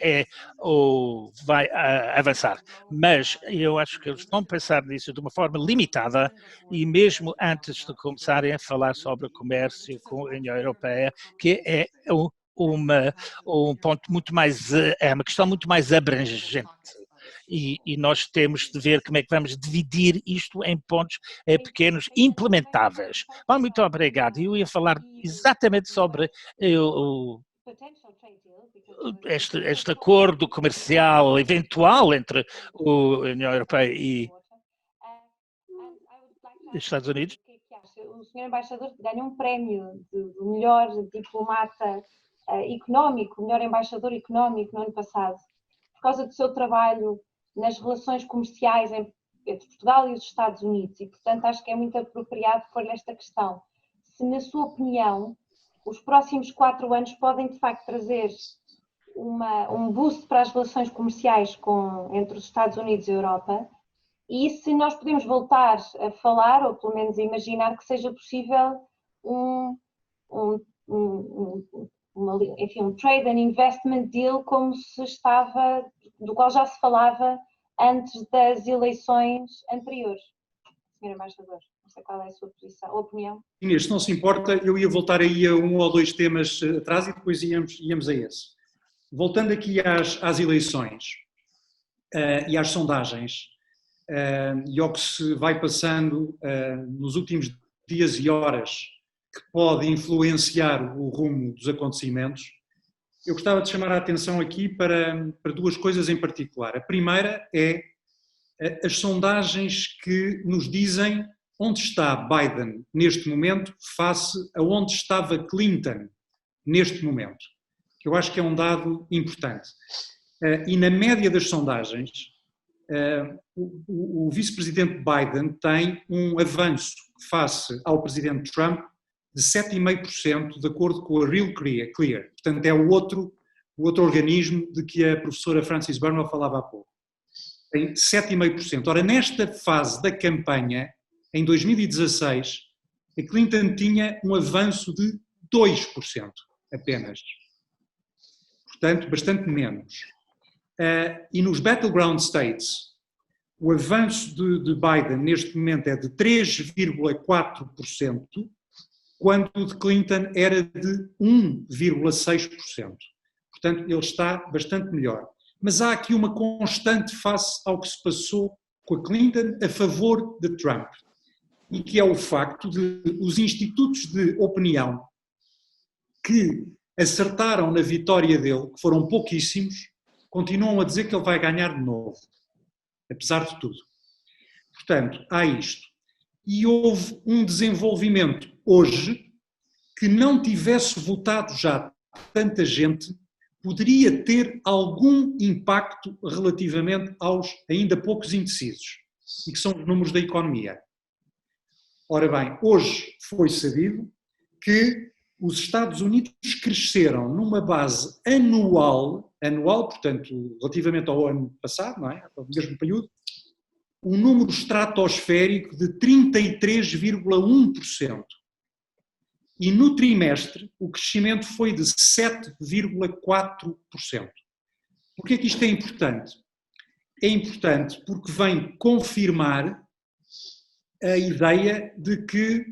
vai avançar. Mas eu acho que eles vão pensar nisso de uma forma limitada, e mesmo antes de começarem a falar sobre o comércio com a União Europeia, que é um ponto muito mais, é uma questão muito mais abrangente. E nós temos de ver como é que vamos dividir isto em pontos pequenos, implementáveis. Bom, muito obrigado. Eu ia falar exatamente sobre este acordo comercial eventual entre a União Europeia e os Estados Unidos. O Sr. Embaixador ganhou um prémio de melhor diplomata económico, melhor embaixador económico no ano passado, por causa do seu trabalho nas relações comerciais entre Portugal e os Estados Unidos, e portanto acho que é muito apropriado pôr-lhe esta questão. Se, na sua opinião, os próximos 4 anos podem de facto trazer um boost para as relações comerciais entre os Estados Unidos e a Europa, e se nós podemos voltar a falar, ou pelo menos imaginar que seja possível um trade and investment deal do qual já se falava antes das eleições anteriores. Sr. Embaixador, não sei qual é a sua posição ou opinião. Inês, se não se importa, eu ia voltar aí a 1 ou 2 temas atrás e depois íamos a esse. Voltando aqui às eleições e às sondagens, e ao que se vai passando nos últimos dias e horas, que pode influenciar o rumo dos acontecimentos, eu gostava de chamar a atenção aqui para 2 coisas em particular. A primeira é as sondagens que nos dizem onde está Biden neste momento face a onde estava Clinton neste momento, que eu acho que é um dado importante. E na média das sondagens, o vice-presidente Biden tem um avanço face ao presidente Trump de 7,5%, de acordo com a Real Clear. Portanto, é o outro organismo de que a professora Frances Burnell falava há pouco. Tem 7,5%. Ora, nesta fase da campanha, em 2016, a Clinton tinha um avanço de 2%. apenas. Portanto, bastante menos. E nos battleground states, o avanço de Biden neste momento é de 3,4%, quando o de Clinton era de 1,6%. Portanto, ele está bastante melhor. Mas há aqui uma constante face ao que se passou com a Clinton a favor de Trump, e que é o facto de os institutos de opinião que acertaram na vitória dele, que foram pouquíssimos, continuam a dizer que ele vai ganhar de novo, apesar de tudo. Portanto, há isto. E houve um desenvolvimento hoje que não tivesse votado já tanta gente, poderia ter algum impacto relativamente aos ainda poucos indecisos, e que são os números da economia. Ora bem, hoje foi sabido que os Estados Unidos cresceram numa base anual, portanto, relativamente ao ano passado, não é? No mesmo período, um número estratosférico de 33,1%. E no trimestre o crescimento foi de 7,4%. Por que é que isto é importante? É importante porque vem confirmar a ideia de que,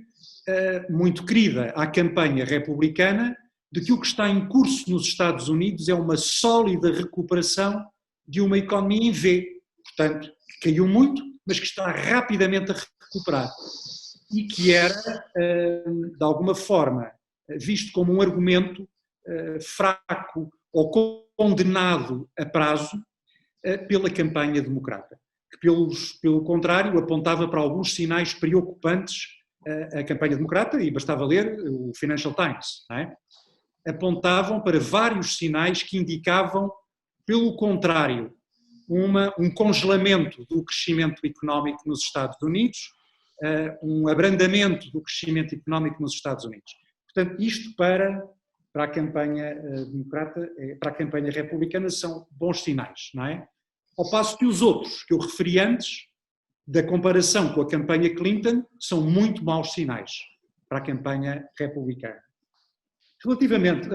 muito querida à campanha republicana, de que o que está em curso nos Estados Unidos é uma sólida recuperação de uma economia em V. Portanto, que caiu muito, mas que está rapidamente a recuperar. E que era, de alguma forma, visto como um argumento fraco ou condenado a prazo pela campanha democrata, que pelo contrário apontava para alguns sinais preocupantes a campanha democrata, e bastava ler o Financial Times, não é? Apontavam para vários sinais que indicavam, pelo contrário, um congelamento do crescimento económico nos Estados Unidos, um abrandamento do crescimento económico nos Estados Unidos. Portanto, isto para a campanha democrata, para a campanha republicana, são bons sinais, não é? Ao passo que os outros que eu referi antes, da comparação com a campanha Clinton, são muito maus sinais para a campanha republicana. Relativamente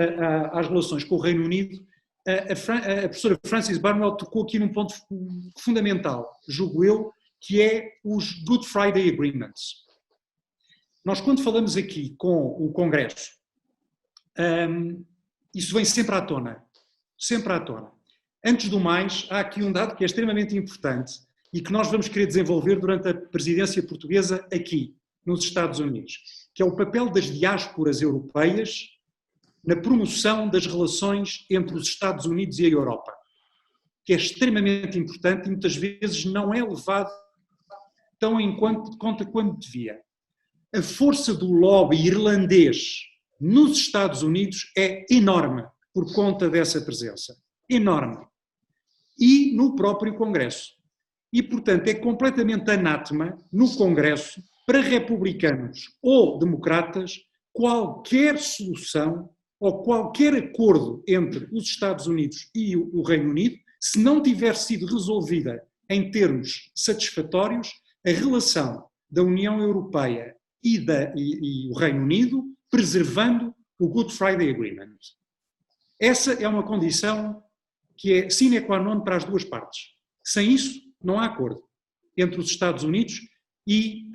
às relações com o Reino Unido, a professora Frances Barnwell tocou aqui num ponto fundamental, julgo eu, que é os Good Friday Agreements. Nós, quando falamos aqui com o Congresso, isso vem sempre à tona, sempre à tona. Antes do mais, há aqui um dado que é extremamente importante e que nós vamos querer desenvolver durante a presidência portuguesa aqui, nos Estados Unidos, que é o papel das diásporas europeias na promoção das relações entre os Estados Unidos e a Europa, que é extremamente importante e muitas vezes não é levado tão em conta quanto devia. A força do lobby irlandês nos Estados Unidos é enorme por conta dessa presença. Enorme. E no próprio Congresso. E, portanto, é completamente anátema no Congresso, para republicanos ou democratas, qualquer solução ou qualquer acordo entre os Estados Unidos e o Reino Unido, se não tiver sido resolvida em termos satisfatórios, a relação da União Europeia e o Reino Unido, preservando o Good Friday Agreement. Essa é uma condição que é sine qua non para as duas partes. Sem isso, não há acordo entre os Estados Unidos e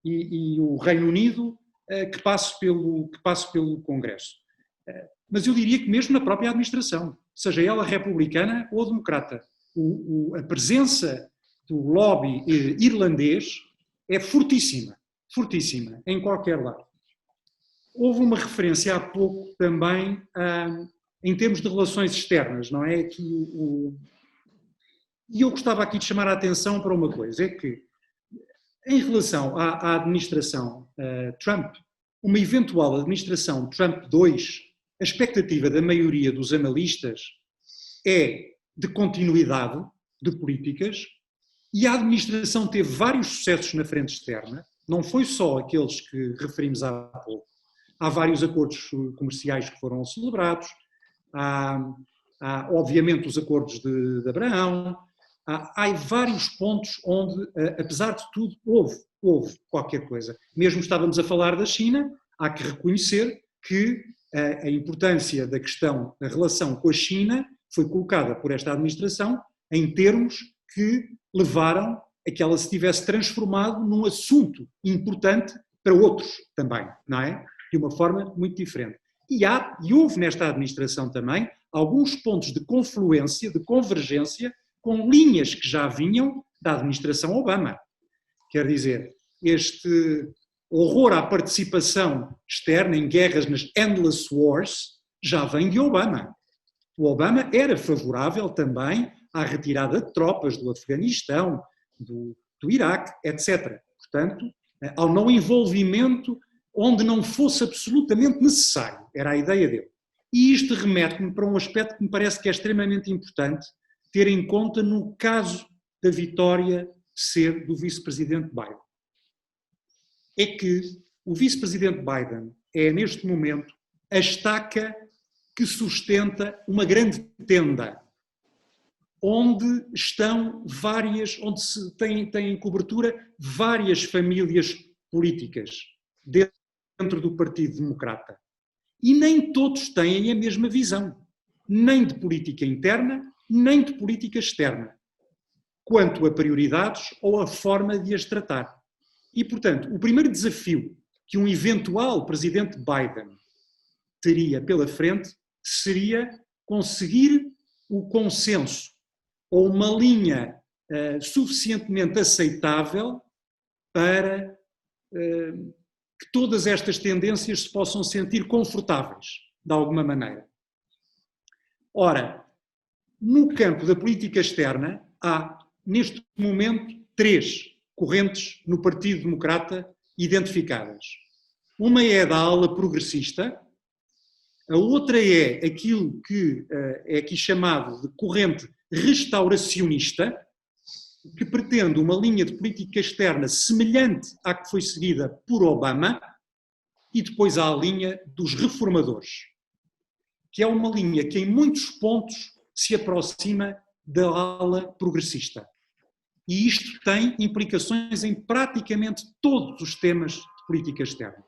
o Reino Unido que passe pelo Congresso. Mas eu diria que mesmo na própria administração, seja ela republicana ou democrata, a presença do lobby irlandês é fortíssima, fortíssima, em qualquer lado. Houve uma referência há pouco também em termos de relações externas, não é? E eu gostava aqui de chamar a atenção para uma coisa, é que em relação à administração Trump, uma eventual administração Trump 2, a expectativa da maioria dos analistas é de continuidade de políticas, e a administração teve vários sucessos na frente externa, não foi só aqueles que referimos há pouco. Há vários acordos comerciais que foram celebrados, há obviamente os acordos de Abraão, há vários pontos onde, apesar de tudo, houve qualquer coisa. Mesmo estávamos a falar da China, há que reconhecer que a importância da questão da relação com a China foi colocada por esta administração em termos que levaram a que ela se tivesse transformado num assunto importante para outros também, não é? De uma forma muito diferente. E houve nesta administração também alguns pontos de confluência, de convergência, com linhas que já vinham da administração Obama. Quer dizer, este horror à participação externa em guerras nas Endless Wars já vem de Obama. O Obama era favorável também à retirada de tropas do Afeganistão, do Iraque, etc. Portanto, ao não envolvimento onde não fosse absolutamente necessário. Era a ideia dele. E isto remete-me para um aspecto que me parece que é extremamente importante ter em conta no caso da vitória ser do vice-presidente Biden. É que o vice-presidente Biden é, neste momento, a estaca que sustenta uma grande tenda, onde estão onde se têm cobertura várias famílias políticas dentro do Partido Democrata. E nem todos têm a mesma visão, nem de política interna, nem de política externa, quanto a prioridades ou a forma de as tratar. E, portanto, o primeiro desafio que um eventual presidente Biden teria pela frente seria conseguir o consenso ou uma linha suficientemente aceitável para que todas estas tendências se possam sentir confortáveis, de alguma maneira. Ora, no campo da política externa, há, neste momento, 3 correntes no Partido Democrata identificadas. Uma é da ala progressista, a outra é aquilo que é aqui chamado de corrente restauracionista, que pretende uma linha de política externa semelhante à que foi seguida por Obama, e depois há a linha dos reformadores, que é uma linha que em muitos pontos se aproxima da ala progressista. E isto tem implicações em praticamente todos os temas de política externa.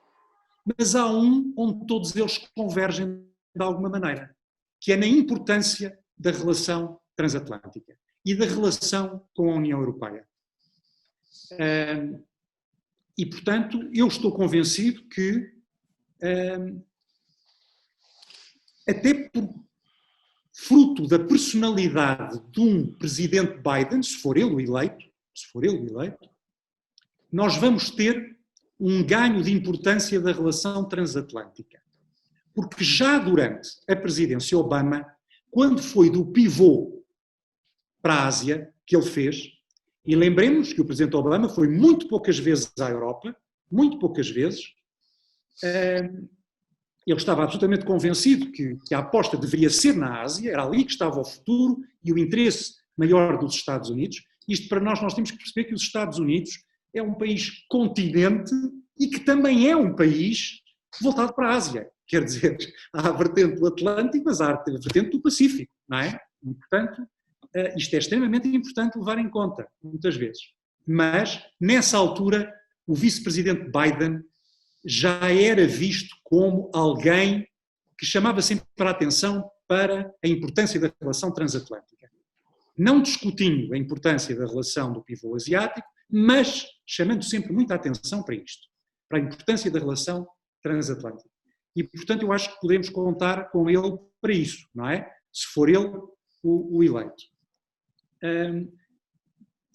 Mas há um onde todos eles convergem de alguma maneira, que é na importância da relação transatlântica e da relação com a União Europeia. E, portanto, eu estou convencido que, até por fruto da personalidade de um presidente Biden, se for ele o eleito, nós vamos ter um ganho de importância da relação transatlântica. Porque já durante a presidência Obama, quando foi do pivô para a Ásia, que ele fez, e lembremos que o presidente Obama foi muito poucas vezes à Europa, muito poucas vezes, ele estava absolutamente convencido que a aposta deveria ser na Ásia, era ali que estava o futuro e o interesse maior dos Estados Unidos. Isto para nós temos que perceber que os Estados Unidos é um país continente e que também é um país voltado para a Ásia. Quer dizer, há a vertente do Atlântico, mas há a vertente do Pacífico, não é? E, portanto, isto é extremamente importante levar em conta, muitas vezes. Mas, nessa altura, o vice-presidente Biden já era visto como alguém que chamava sempre a atenção para a importância da relação transatlântica. Não discutindo a importância da relação do pivô asiático, mas chamando sempre muita atenção para isto, para a importância da relação transatlântica. E, portanto, eu acho que podemos contar com ele para isso, não é? Se for ele o eleito.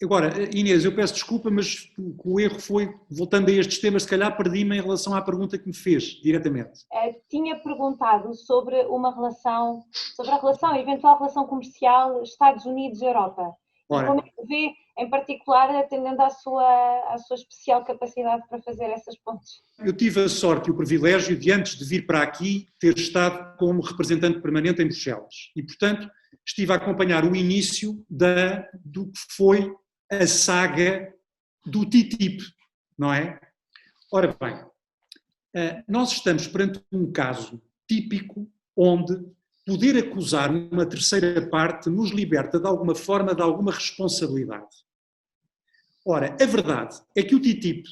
Agora, Inês, eu peço desculpa, mas o erro foi, voltando a estes temas, se calhar perdi-me em relação à pergunta que me fez, diretamente. Tinha perguntado sobre a eventual relação comercial Estados Unidos-Europa. Como é que vê, em particular, atendendo à sua especial capacidade para fazer essas pontes? Eu tive a sorte e o privilégio de, antes de vir para aqui, ter estado como representante permanente em Bruxelas. E, portanto, estive a acompanhar o início do que foi a saga do TTIP, não é? Ora bem, nós estamos perante um caso típico onde poder acusar uma terceira parte nos liberta de alguma forma de alguma responsabilidade. Ora, a verdade é que o TTIP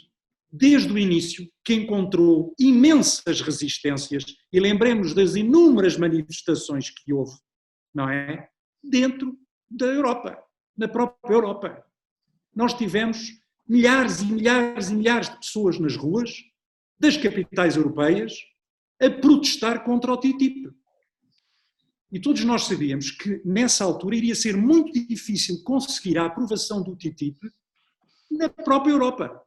desde o início, que encontrou imensas resistências, e lembremos das inúmeras manifestações que houve, não é? Dentro da Europa, na própria Europa. Nós tivemos milhares e milhares e milhares de pessoas nas ruas das capitais europeias a protestar contra o TTIP. E todos nós sabíamos que nessa altura iria ser muito difícil conseguir a aprovação do TTIP na própria Europa.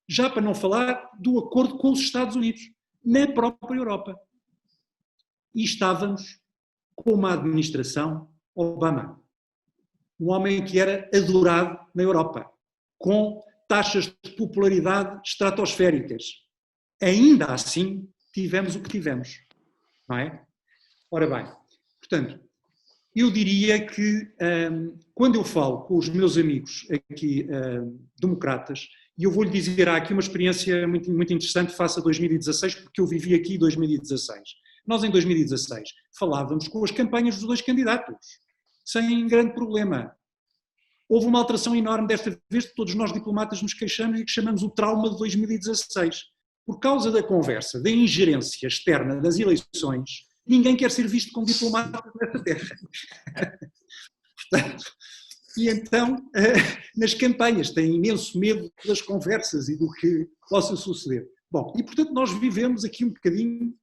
Já para não falar do acordo com os Estados Unidos, na própria Europa. E estávamos com uma administração Obama, um homem que era adorado na Europa, com taxas de popularidade estratosféricas. Ainda assim, tivemos o que tivemos, não é? Ora bem, portanto, eu diria que quando eu falo com os meus amigos aqui democratas, e eu vou-lhe dizer, há aqui uma experiência muito, muito interessante face a 2016, porque eu vivi aqui em 2016. Nós, em 2016, falávamos com as campanhas dos dois candidatos, sem grande problema. Houve uma alteração enorme desta vez, que todos nós diplomatas nos queixamos e que chamamos o trauma de 2016. Por causa da conversa, da ingerência externa das eleições, ninguém quer ser visto como diplomata nesta terra. Portanto, e então, nas campanhas, têm imenso medo das conversas e do que possa suceder. Bom, e portanto nós vivemos aqui um bocadinho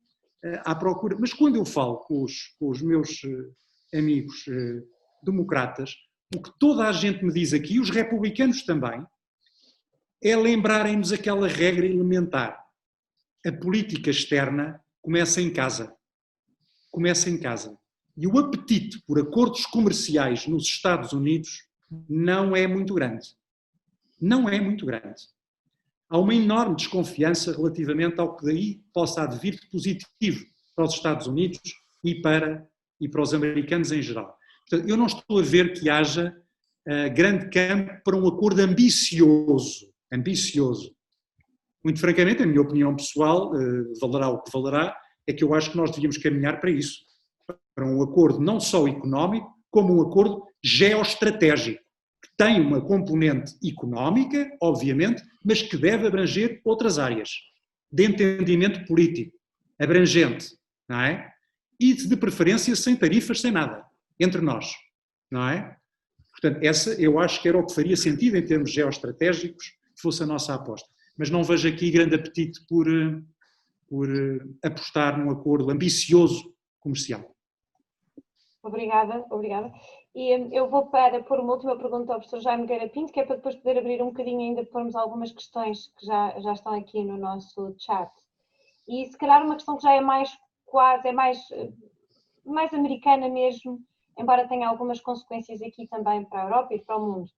à procura, mas quando eu falo com os meus amigos democratas, o que toda a gente me diz aqui, os republicanos também, é lembrarem-nos aquela regra elementar. A política externa começa em casa. Começa em casa. E o apetite por acordos comerciais nos Estados Unidos não é muito grande. Não é muito grande. Há uma enorme desconfiança relativamente ao que daí possa advir de positivo para os Estados Unidos e para os americanos em geral. Portanto, eu não estou a ver que haja grande campo para um acordo ambicioso. Ambicioso. Muito francamente, a minha opinião pessoal, valerá o que valerá, é que eu acho que nós devíamos caminhar para isso. Para um acordo não só económico, como um acordo geoestratégico, que tem uma componente económica, obviamente, mas que deve abranger outras áreas, de entendimento político, abrangente, não é? E de preferência sem tarifas, sem nada, entre nós, não é? Portanto, essa eu acho que era o que faria sentido em termos geoestratégicos, que fosse a nossa aposta. Mas não vejo aqui grande apetite por apostar num acordo ambicioso comercial. Obrigada. E eu vou pôr uma última pergunta ao professor Jaime Nogueira Pinto, que é para depois poder abrir um bocadinho ainda, pormos algumas questões que já estão aqui no nosso chat. E se calhar uma questão que já é mais americana mesmo, embora tenha algumas consequências aqui também para a Europa e para o mundo.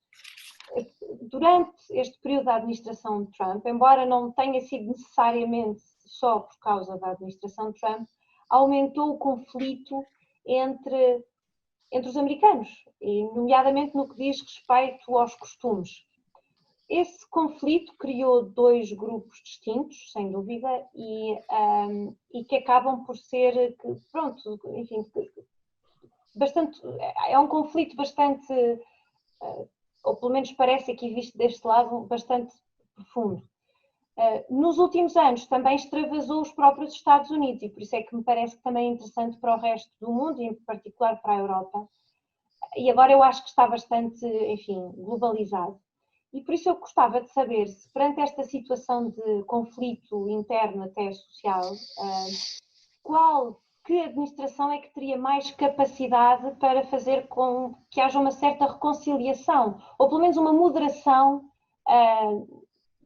Durante este período da administração de Trump, embora não tenha sido necessariamente só por causa da administração de Trump, aumentou o conflito entre os americanos, e nomeadamente no que diz respeito aos costumes. Esse conflito criou dois grupos distintos, sem dúvida, e que acabam por ser, pronto, enfim, bastante, é um conflito bastante, ou pelo menos parece aqui visto deste lado, bastante profundo. Nos últimos anos também extravasou os próprios Estados Unidos, e por isso é que me parece que também é interessante para o resto do mundo, e em particular para a Europa. E agora eu acho que está bastante, enfim, globalizado. E por isso eu gostava de saber se, perante esta situação de conflito interno até social, que administração é que teria mais capacidade para fazer com que haja uma certa reconciliação, ou pelo menos uma moderação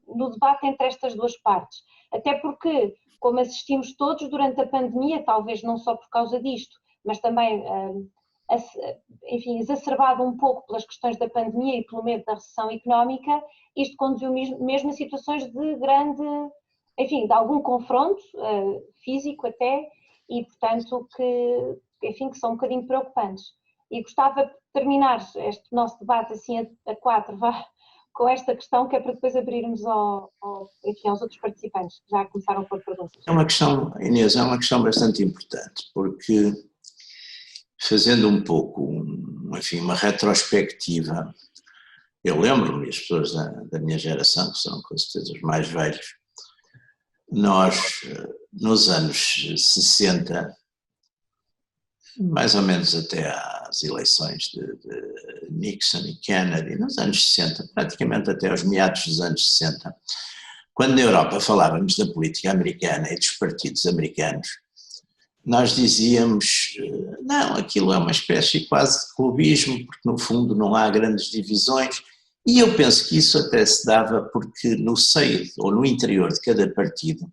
no debate entre estas duas partes. Até porque, como assistimos todos durante a pandemia, talvez não só por causa disto, mas também, enfim, exacerbado um pouco pelas questões da pandemia e pelo medo da recessão económica, isto conduziu mesmo a situações de grande, enfim, de algum confronto físico até, e portanto que são um bocadinho preocupantes. E gostava de terminar este nosso debate assim a quatro, com esta questão, que é para depois abrirmos aos outros participantes, que já começaram a pôr perguntas. É uma questão, Inês, é uma questão bastante importante, porque fazendo um pouco, enfim, uma retrospectiva Eu lembro-me, as pessoas da minha geração, que são com certeza os mais velhos, nós, nos anos 60, mais ou menos até às eleições de Nixon e Kennedy, nos anos 60, praticamente até aos meados dos anos 60, quando na Europa falávamos da política americana e dos partidos americanos, nós dizíamos, não, aquilo é uma espécie quase de clubismo, porque no fundo não há grandes divisões, e eu penso que isso até se dava porque no seio ou no interior de cada partido,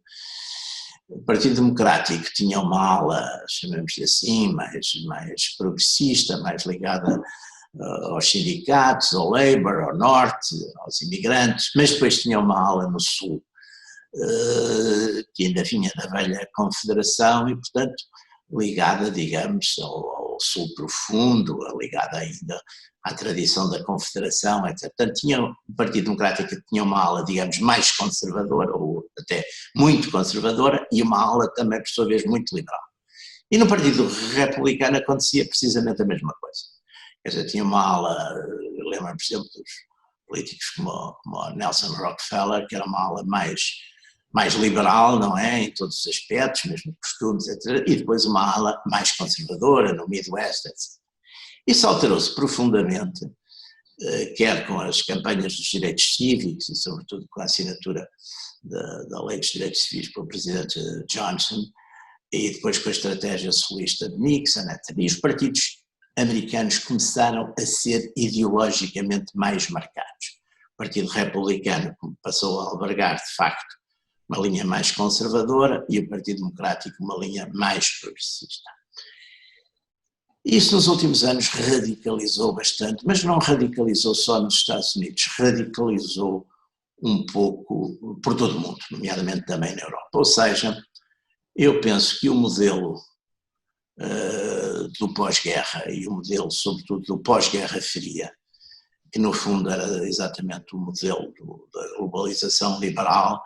o Partido Democrático tinha uma ala, chamemos-lhe assim, mais progressista, mais ligada aos sindicatos, ao Labour, ao Norte, aos imigrantes, mas depois tinha uma ala no Sul, que ainda vinha da velha Confederação e, portanto, ligada, digamos, ao Sul profundo, ligada ainda à tradição da Confederação, etc. Portanto, o Partido Democrático tinha uma ala, digamos, mais conservadora, ou até muito conservadora, e uma ala também, por sua vez, muito liberal. E no Partido Republicano acontecia precisamente a mesma coisa. Quer dizer, tinha uma ala, lembro-me, por exemplo, dos políticos como Nelson Rockefeller, que era uma ala mais liberal, não é, em todos os aspectos, mesmo costumes, etc. E depois uma ala mais conservadora, no Midwest, etc. Isso alterou-se profundamente, quer com as campanhas dos direitos cívicos e sobretudo com a assinatura da Lei dos Direitos Civis pelo presidente Johnson, e depois com a estratégia socialista de Nixon, etc. E os partidos americanos começaram a ser ideologicamente mais marcados. O Partido Republicano passou a albergar, de facto, uma linha mais conservadora e o Partido Democrático uma linha mais progressista. Isso nos últimos anos radicalizou bastante, mas não radicalizou só nos Estados Unidos, radicalizou um pouco por todo o mundo, nomeadamente também na Europa. Ou seja, eu penso que o modelo do pós-guerra e o modelo, sobretudo, do pós-guerra fria, que no fundo era exatamente o modelo da globalização liberal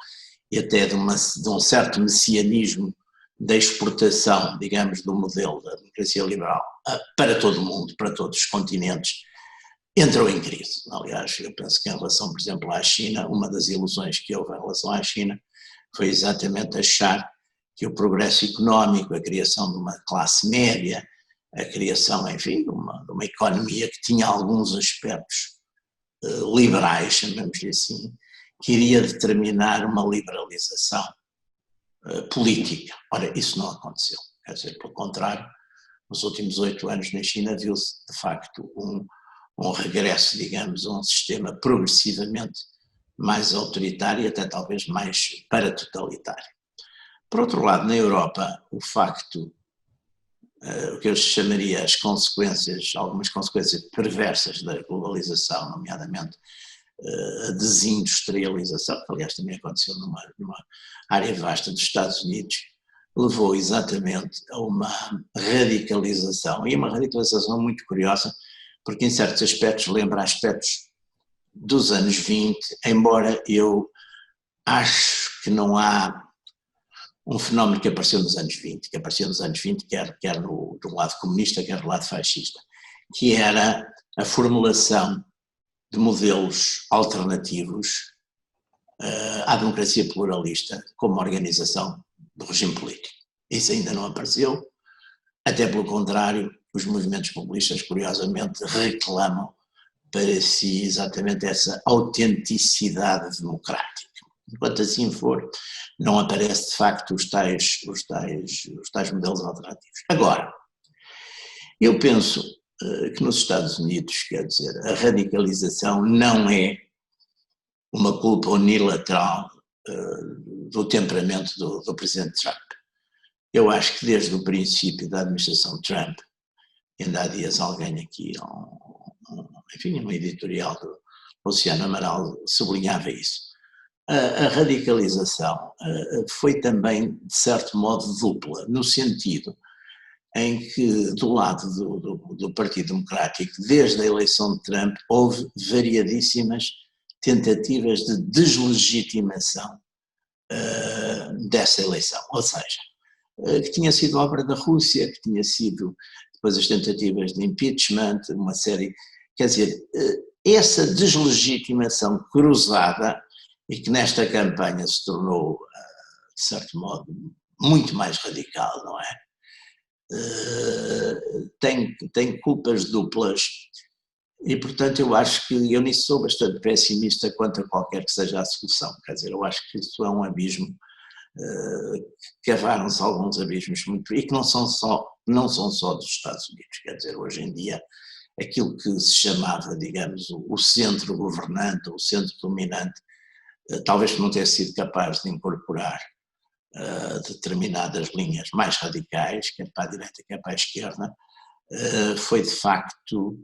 e até de um certo messianismo da exportação, digamos, do modelo da democracia liberal para todo o mundo, para todos os continentes, entrou em crise. Aliás, eu penso que em relação, por exemplo, à China, uma das ilusões que houve em relação à China foi exatamente achar que o progresso económico, a criação de uma classe média, a criação, enfim, de uma economia que tinha alguns aspectos liberais, chamemos-lhe assim, que iria determinar uma liberalização política. Ora, isso não aconteceu. Quer dizer, pelo contrário, nos últimos 8 anos na China viu-se, de facto, um regresso, digamos, a um sistema progressivamente mais autoritário e até talvez mais paratotalitário. Por outro lado, na Europa, o facto, o que eu chamaria as consequências, algumas consequências perversas da globalização, nomeadamente a desindustrialização, que aliás também aconteceu numa área vasta dos Estados Unidos, levou exatamente a uma radicalização, e uma radicalização muito curiosa, porque em certos aspectos lembra aspectos dos anos 20, embora eu acho que não há um fenómeno que apareceu nos anos 20, quer do lado comunista, quer do lado fascista, que era a formulação de modelos alternativos à democracia pluralista como organização do regime político. Isso ainda não apareceu, até pelo contrário, os movimentos populistas, curiosamente, reclamam para si exatamente essa autenticidade democrática. Enquanto assim for, não aparece de facto os tais modelos alternativos. Agora, eu penso que nos Estados Unidos, quer dizer, a radicalização não é uma culpa unilateral do temperamento do presidente Trump. Eu acho que desde o princípio da administração Trump, ainda há dias alguém aqui, enfim, uma editorial do Luciano Amaral sublinhava isso. A radicalização foi também, de certo modo, dupla, no sentido em que, do lado do Partido Democrático, desde a eleição de Trump, houve variadíssimas tentativas de deslegitimação dessa eleição, ou seja, que tinha sido obra da Rússia, que tinha sido depois as tentativas de impeachment, uma série, quer dizer, essa deslegitimação cruzada, e que nesta campanha se tornou, de certo modo, muito mais radical, não é? Tem culpas duplas e, portanto, eu acho que eu nisso sou bastante pessimista quanto a qualquer que seja a solução. Quer dizer, eu acho que isso é um abismo, cavaram-se alguns abismos muito, e que não são só dos Estados Unidos. Quer dizer, hoje em dia, aquilo que se chamava, digamos, o centro governante, o centro dominante, talvez por não ter sido capaz de incorporar determinadas linhas mais radicais, quer para a direita, quer para a esquerda, foi de facto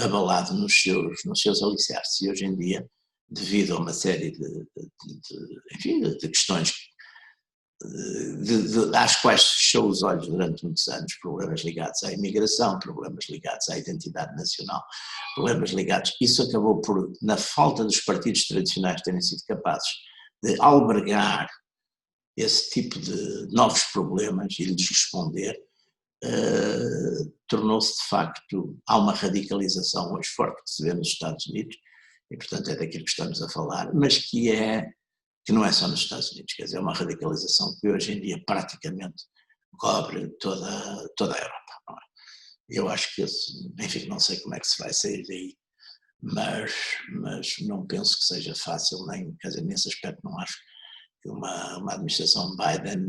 abalado nos seus alicerces. E hoje em dia, devido a uma série de questões às quais se fechou os olhos durante muitos anos, problemas ligados à imigração, problemas ligados à identidade nacional, problemas ligados, isso acabou por, na falta dos partidos tradicionais terem sido capazes de albergar esse tipo de novos problemas e lhes responder, tornou-se de facto, há uma radicalização hoje forte que se vê nos Estados Unidos, e portanto é daquilo que estamos a falar, mas que não é só nos Estados Unidos, quer dizer, é uma radicalização que hoje em dia praticamente cobre toda a Europa. Não é? Eu acho que enfim, não sei como é que se vai sair daí, mas não penso que seja fácil, quer dizer, nesse aspecto não acho que uma administração Biden,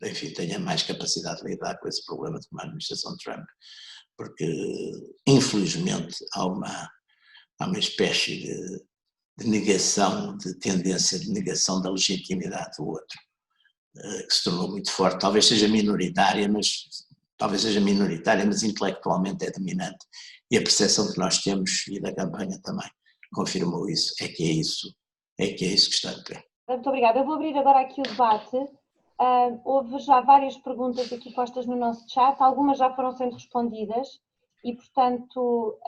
enfim, tenha mais capacidade de lidar com esse problema do que uma administração Trump, porque infelizmente há uma espécie de negação, de tendência de negação da legitimidade do outro, que se tornou muito forte. Talvez seja minoritária, mas intelectualmente é dominante. E a percepção que nós temos, e da campanha também confirmou isso, é que é isso que está de pé. Muito obrigada. Eu vou abrir agora aqui o debate. Houve já várias perguntas aqui postas no nosso chat, algumas já foram sendo respondidas e, portanto,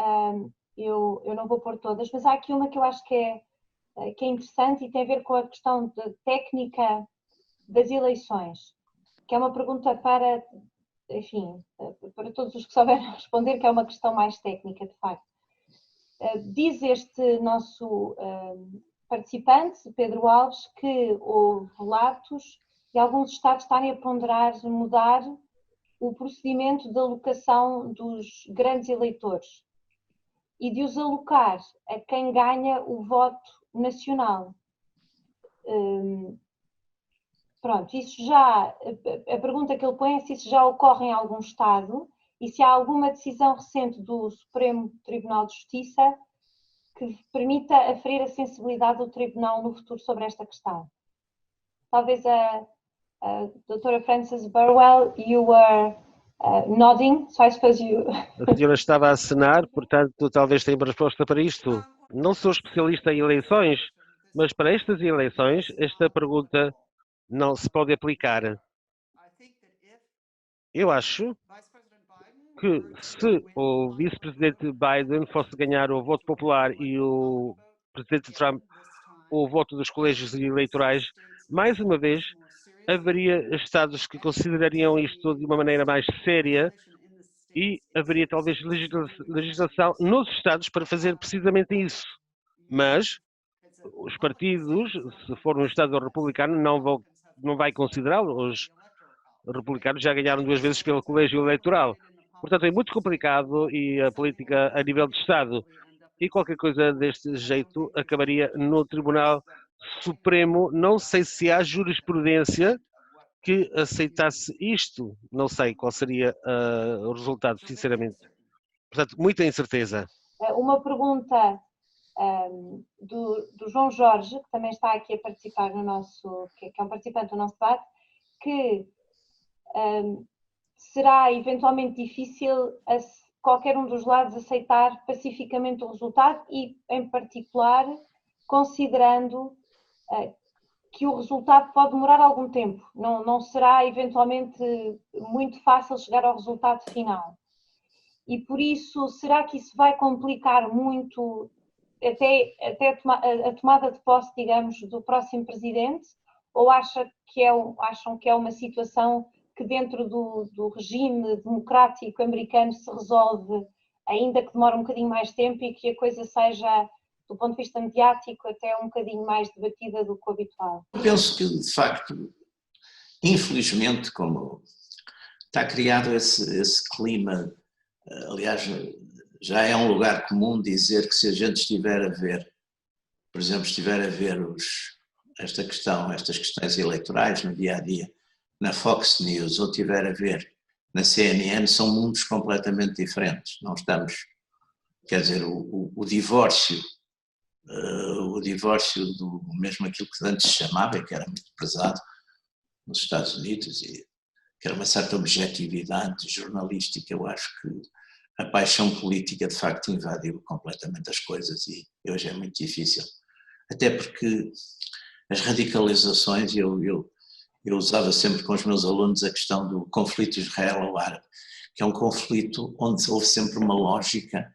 eu não vou pôr todas, mas há aqui uma que eu acho que é interessante e tem a ver com a questão da técnica das eleições, que é uma pergunta para, enfim, para todos os que souberem responder, que é uma questão mais técnica, de facto. Diz este nosso participante, Pedro Alves, que houve relatos de alguns Estados estarem a ponderar mudar o procedimento de alocação dos grandes eleitores e de os alocar a quem ganha o voto nacional. Pronto, isso já, a pergunta que ele põe é se isso já ocorre em algum Estado e se há alguma decisão recente do Supremo Tribunal de Justiça que permita aferir a sensibilidade do Tribunal no futuro sobre esta questão. Talvez a doutora Frances Burwell, you were nodding, so I suppose you... A senhora estava a acenar, portanto, talvez tenha uma resposta para isto. Não sou especialista em eleições, mas para estas eleições, esta pergunta não se pode aplicar. Eu acho que se o vice-presidente Biden fosse ganhar o voto popular e o presidente Trump o voto dos colégios eleitorais, mais uma vez, haveria estados que considerariam isto de uma maneira mais séria e haveria talvez legislação nos estados para fazer precisamente isso. Mas os partidos, se for um estado republicano, não vai considerá-lo. Os republicanos já ganharam 2 vezes pelo colégio eleitoral. Portanto, é muito complicado e a política a nível de Estado e qualquer coisa deste jeito acabaria no Tribunal Supremo. Não sei se há jurisprudência que aceitasse isto. Não sei qual seria o resultado, sinceramente. Portanto, muita incerteza. Uma pergunta do João Jorge, que também está aqui a participar no nosso, que é um participante do nosso debate, que será eventualmente difícil qualquer um dos lados aceitar pacificamente o resultado e, em particular, considerando que o resultado pode demorar algum tempo, não será eventualmente muito fácil chegar ao resultado final. E por isso, será que isso vai complicar muito até a tomada de posse, digamos, do próximo presidente? Ou acham que é uma situação que dentro do regime democrático americano se resolve ainda que demore um bocadinho mais tempo e que a coisa seja, do ponto de vista mediático, até um bocadinho mais debatida do que o habitual? Eu penso que, de facto, infelizmente, como está criado esse clima, aliás, já é um lugar comum dizer que se a gente estiver a ver, por exemplo, estiver a ver estas questões eleitorais no dia-a-dia, na Fox News, ou estiver a ver na CNN, são mundos completamente diferentes. Não estamos, quer dizer, o divórcio do mesmo aquilo que antes se chamava, que era muito pesado nos Estados Unidos, e que era uma certa objetividade jornalística. Eu acho que a paixão política de facto invadiu completamente as coisas e hoje é muito difícil. Até porque as radicalizações, eu usava sempre com os meus alunos a questão do conflito israelo-árabe, que é um conflito onde houve sempre uma lógica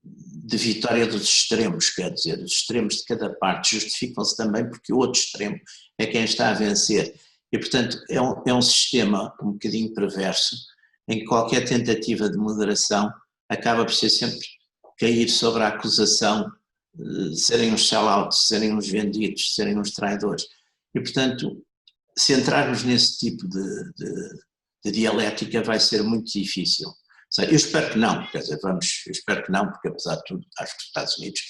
de vitória dos extremos, quer dizer, os extremos de cada parte justificam-se também porque o outro extremo é quem está a vencer. E, portanto, é um sistema um bocadinho perverso, em que qualquer tentativa de moderação acaba por ser sempre cair sobre a acusação de serem uns sellouts, serem uns vendidos, serem uns traidores. E, portanto, se entrarmos nesse tipo de dialética vai ser muito difícil. Eu espero que não, quer dizer, eu espero que não, porque apesar de tudo, acho que os Estados Unidos…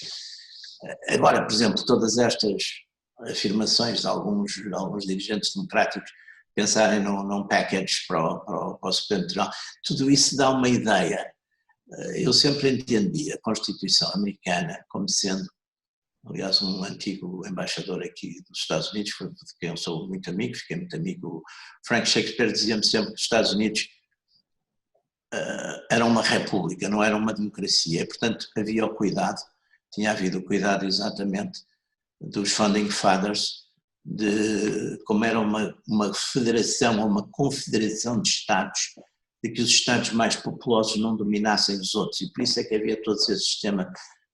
Agora, por exemplo, todas estas afirmações de alguns dirigentes democráticos pensarem num package para o Supremo Tribunal, tudo isso dá uma ideia. Eu sempre entendi a Constituição americana como sendo, aliás, um antigo embaixador aqui dos Estados Unidos, de quem eu sou muito amigo, fiquei muito amigo, Frank Shakespeare dizia-me sempre que os Estados Unidos era uma república, não era uma democracia, e, portanto havia o cuidado, tinha havido o cuidado exatamente dos Founding Fathers, de como era uma federação ou uma confederação de Estados, de que os Estados mais populosos não dominassem os outros, e por isso é que havia todo esse sistema de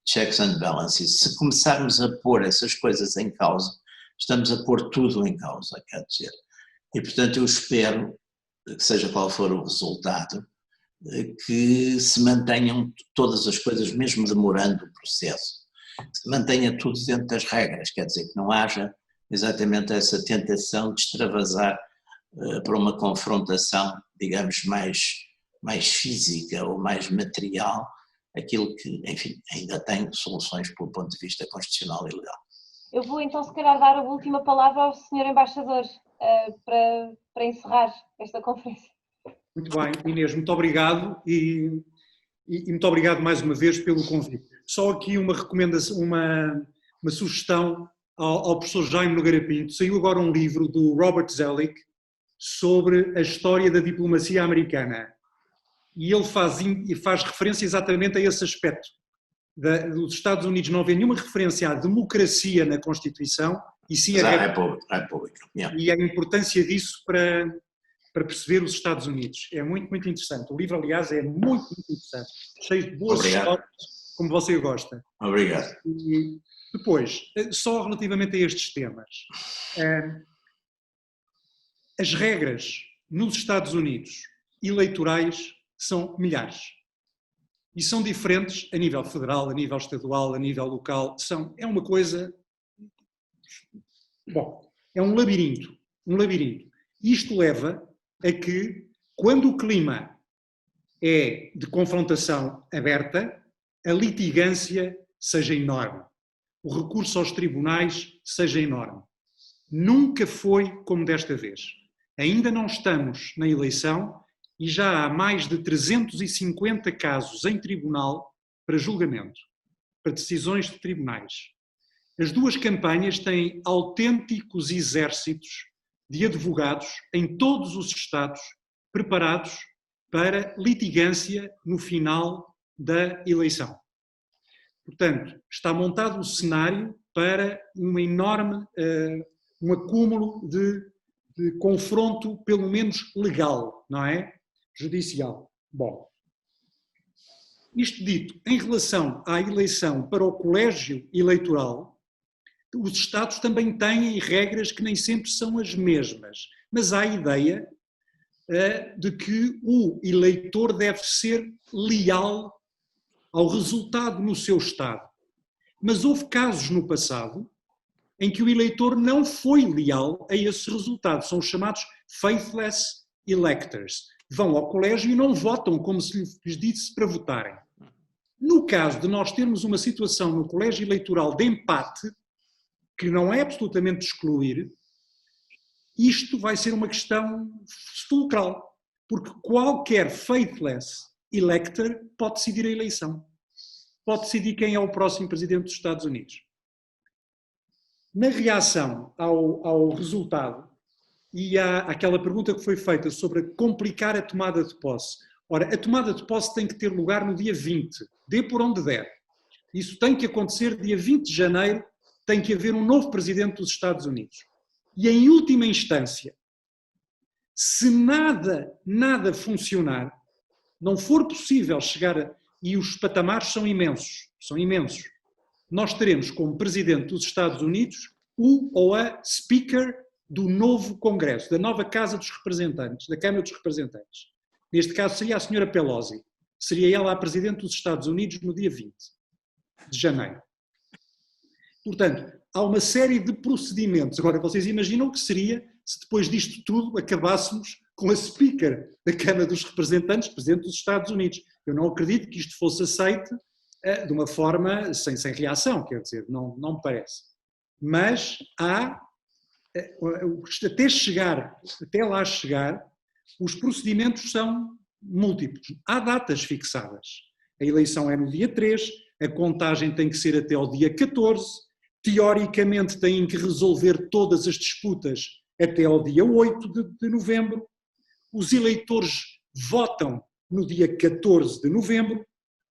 checks and balances. Se começarmos a pôr essas coisas em causa, estamos a pôr tudo em causa, quer dizer. E portanto eu espero, que seja qual for o resultado, que se mantenham todas as coisas, mesmo demorando o processo, que se mantenha tudo dentro das regras, quer dizer, que não haja exatamente essa tentação de extravasar para uma confrontação, digamos, mais física ou mais material, aquilo que, enfim, ainda tem soluções pelo ponto de vista constitucional e legal. Eu vou então se calhar dar a última palavra ao Sr. Embaixador para encerrar esta conferência. Muito bem, Inês, muito obrigado e muito obrigado mais uma vez pelo convite. Só aqui uma recomendação, uma sugestão ao professor Jaime Nogueira Pinto. Saiu agora um livro do Robert Zoellick sobre a história da diplomacia americana e ele faz referência exatamente a esse aspecto. Dos Estados Unidos não havia nenhuma referência à democracia na Constituição e sim à República. Yeah. E a importância disso para perceber os Estados Unidos. É muito, muito interessante. O livro, aliás, é muito, muito interessante. Cheio de boas histórias, como você gosta. Obrigado. E depois, só relativamente a estes temas. As regras nos Estados Unidos eleitorais são milhares. E são diferentes a nível federal, a nível estadual, a nível local. É uma coisa… Bom, é um labirinto. Um labirinto. Isto leva a que, quando o clima é de confrontação aberta, a litigância seja enorme. O recurso aos tribunais seja enorme. Nunca foi como desta vez. Ainda não estamos na eleição e já há mais de 350 casos em tribunal para julgamento, para decisões de tribunais. As duas campanhas têm autênticos exércitos de advogados em todos os estados preparados para litigância no final da eleição. Portanto, está montado o cenário para um enorme, um acúmulo de confronto, pelo menos legal, não é? Judicial. Bom, isto dito, em relação à eleição para o colégio eleitoral, os Estados também têm regras que nem sempre são as mesmas, mas há a ideia de que o eleitor deve ser leal ao resultado no seu Estado. Mas houve casos no passado em que o eleitor não foi leal a esse resultado. São os chamados faithless electors. Vão ao colégio e não votam como se lhes disse para votarem. No caso de nós termos uma situação no colégio eleitoral de empate, que não é absolutamente de excluir, isto vai ser uma questão fulcral, porque qualquer faithless elector pode decidir a eleição. Pode decidir quem é o próximo presidente dos Estados Unidos. Na reação ao resultado, e àquela pergunta que foi feita sobre complicar a tomada de posse. Ora, a tomada de posse tem que ter lugar no dia 20, dê por onde der. Isso tem que acontecer dia 20 de janeiro, tem que haver um novo presidente dos Estados Unidos. E em última instância, se nada funcionar, não for possível chegar e os patamares são imensos, nós teremos como presidente dos Estados Unidos o ou a speaker do novo Congresso, da nova Casa dos Representantes, da Câmara dos Representantes. Neste caso seria a senhora Pelosi, seria ela a presidente dos Estados Unidos no dia 20 de janeiro. Portanto, há uma série de procedimentos. Agora, vocês imaginam o que seria se depois disto tudo acabássemos com a speaker da Câmara dos Representantes, presidente dos Estados Unidos. Eu não acredito que isto fosse aceite de uma forma sem reação, quer dizer, não me parece. Mas há, até lá chegar, os procedimentos são múltiplos. Há datas fixadas. A eleição é no dia 3, a contagem tem que ser até ao dia 14, teoricamente têm que resolver todas as disputas até ao dia 8 de novembro, os eleitores votam no dia 14 de novembro,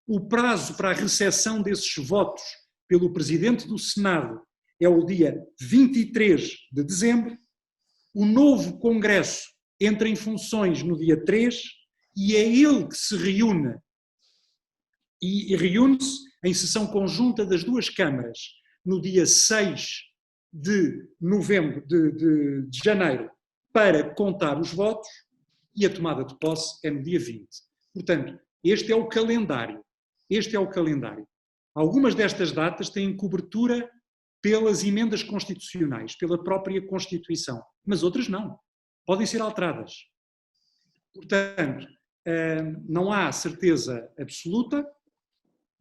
o prazo para a recepção desses votos pelo Presidente do Senado é o dia 23 de dezembro, o novo Congresso entra em funções no dia 3 e é ele que se reúne, e reúne-se em sessão conjunta das duas câmaras no dia 6 de novembro, de janeiro, para contar os votos, e a tomada de posse é no dia 20. Portanto, este é o calendário. Algumas destas datas têm cobertura pelas emendas constitucionais, pela própria Constituição, mas outras não. Podem ser alteradas. Portanto, não há certeza absoluta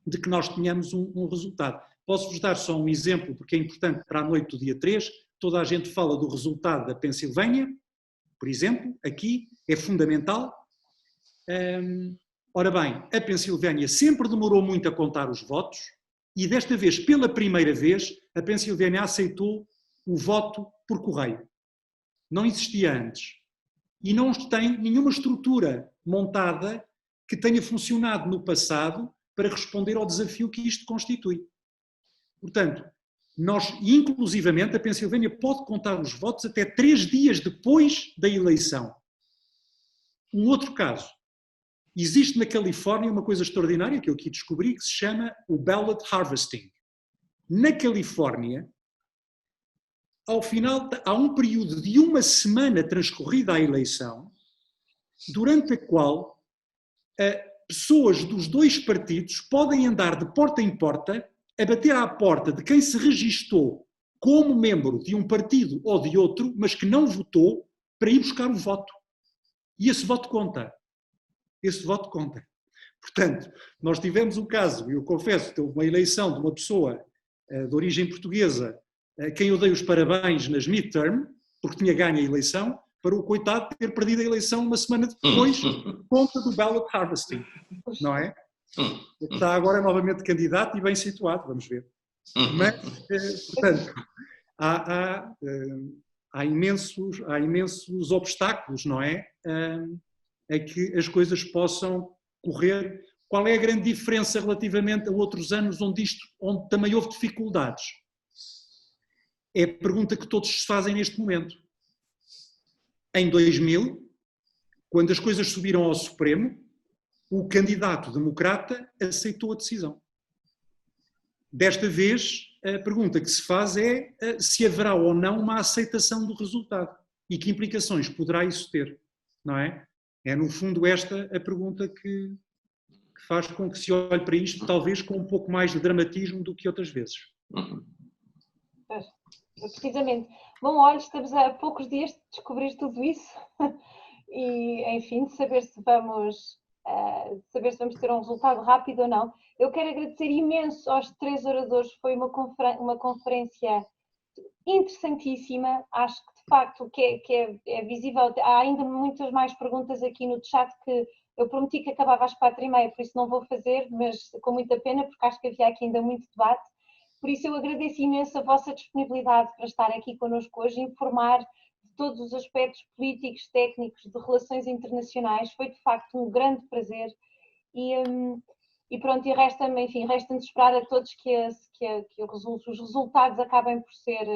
de que nós tenhamos um resultado. Posso-vos dar só um exemplo, porque é importante para a noite do dia 3, toda a gente fala do resultado da Pensilvânia, por exemplo, aqui é fundamental. Ora bem, a Pensilvânia sempre demorou muito a contar os votos e desta vez, pela primeira vez, a Pensilvânia aceitou o voto por correio. Não existia antes. E não tem nenhuma estrutura montada que tenha funcionado no passado para responder ao desafio que isto constitui. Portanto, inclusivamente, a Pensilvânia pode contar os votos até 3 dias depois da eleição. Um outro caso. Existe na Califórnia uma coisa extraordinária que eu aqui descobri, que se chama o ballot harvesting. Na Califórnia, ao final, há um período de 1 semana transcorrida à eleição, durante a qual pessoas dos 2 partidos podem andar de porta em porta a bater à porta de quem se registou como membro de um partido ou de outro, mas que não votou, para ir buscar o voto. E esse voto conta. Portanto, nós tivemos um caso, eu confesso, de uma eleição de uma pessoa de origem portuguesa, a quem eu dei os parabéns nas midterm, porque tinha ganho a eleição, para o coitado ter perdido a eleição 1 semana depois, por conta do ballot harvesting, não é? Está agora novamente candidato e bem situado, vamos ver. Mas, portanto, há imensos obstáculos, não é? A que as coisas possam correr. Qual é a grande diferença relativamente a outros anos onde também houve dificuldades? É a pergunta que todos se fazem neste momento. Em 2000, quando as coisas subiram ao Supremo, o candidato democrata aceitou a decisão. Desta vez, a pergunta que se faz é se haverá ou não uma aceitação do resultado e que implicações poderá isso ter, não é? É, no fundo, esta a pergunta que faz com que se olhe para isto talvez com um pouco mais de dramatismo do que outras vezes. Precisamente. Bom, olha, estamos a poucos dias de descobrir tudo isso e, enfim, de saber se vamos ter um resultado rápido ou não. Eu quero agradecer imenso aos 3 oradores, foi uma conferência interessantíssima, acho que de facto que é visível, há ainda muitas mais perguntas aqui no chat que eu prometi que acabava às 4h30, por isso não vou fazer, mas com muita pena, porque acho que havia aqui ainda muito debate. Por isso eu agradeço imenso a vossa disponibilidade para estar aqui connosco hoje, informar de todos os aspectos políticos, técnicos, de relações internacionais. Foi de facto um grande prazer e pronto, e resta-nos esperar a todos que os resultados acabem por ser,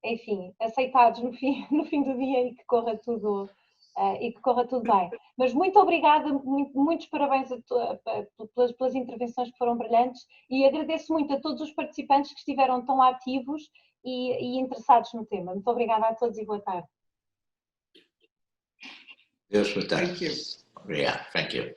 enfim, aceitados no fim do dia e que corra tudo bem. Mas muito obrigada, muitos parabéns pelas intervenções que foram brilhantes e agradeço muito a todos os participantes que estiveram tão ativos e interessados no tema. Muito obrigada a todos e boa tarde. Deus, boa tarde. Obrigado. Thank you.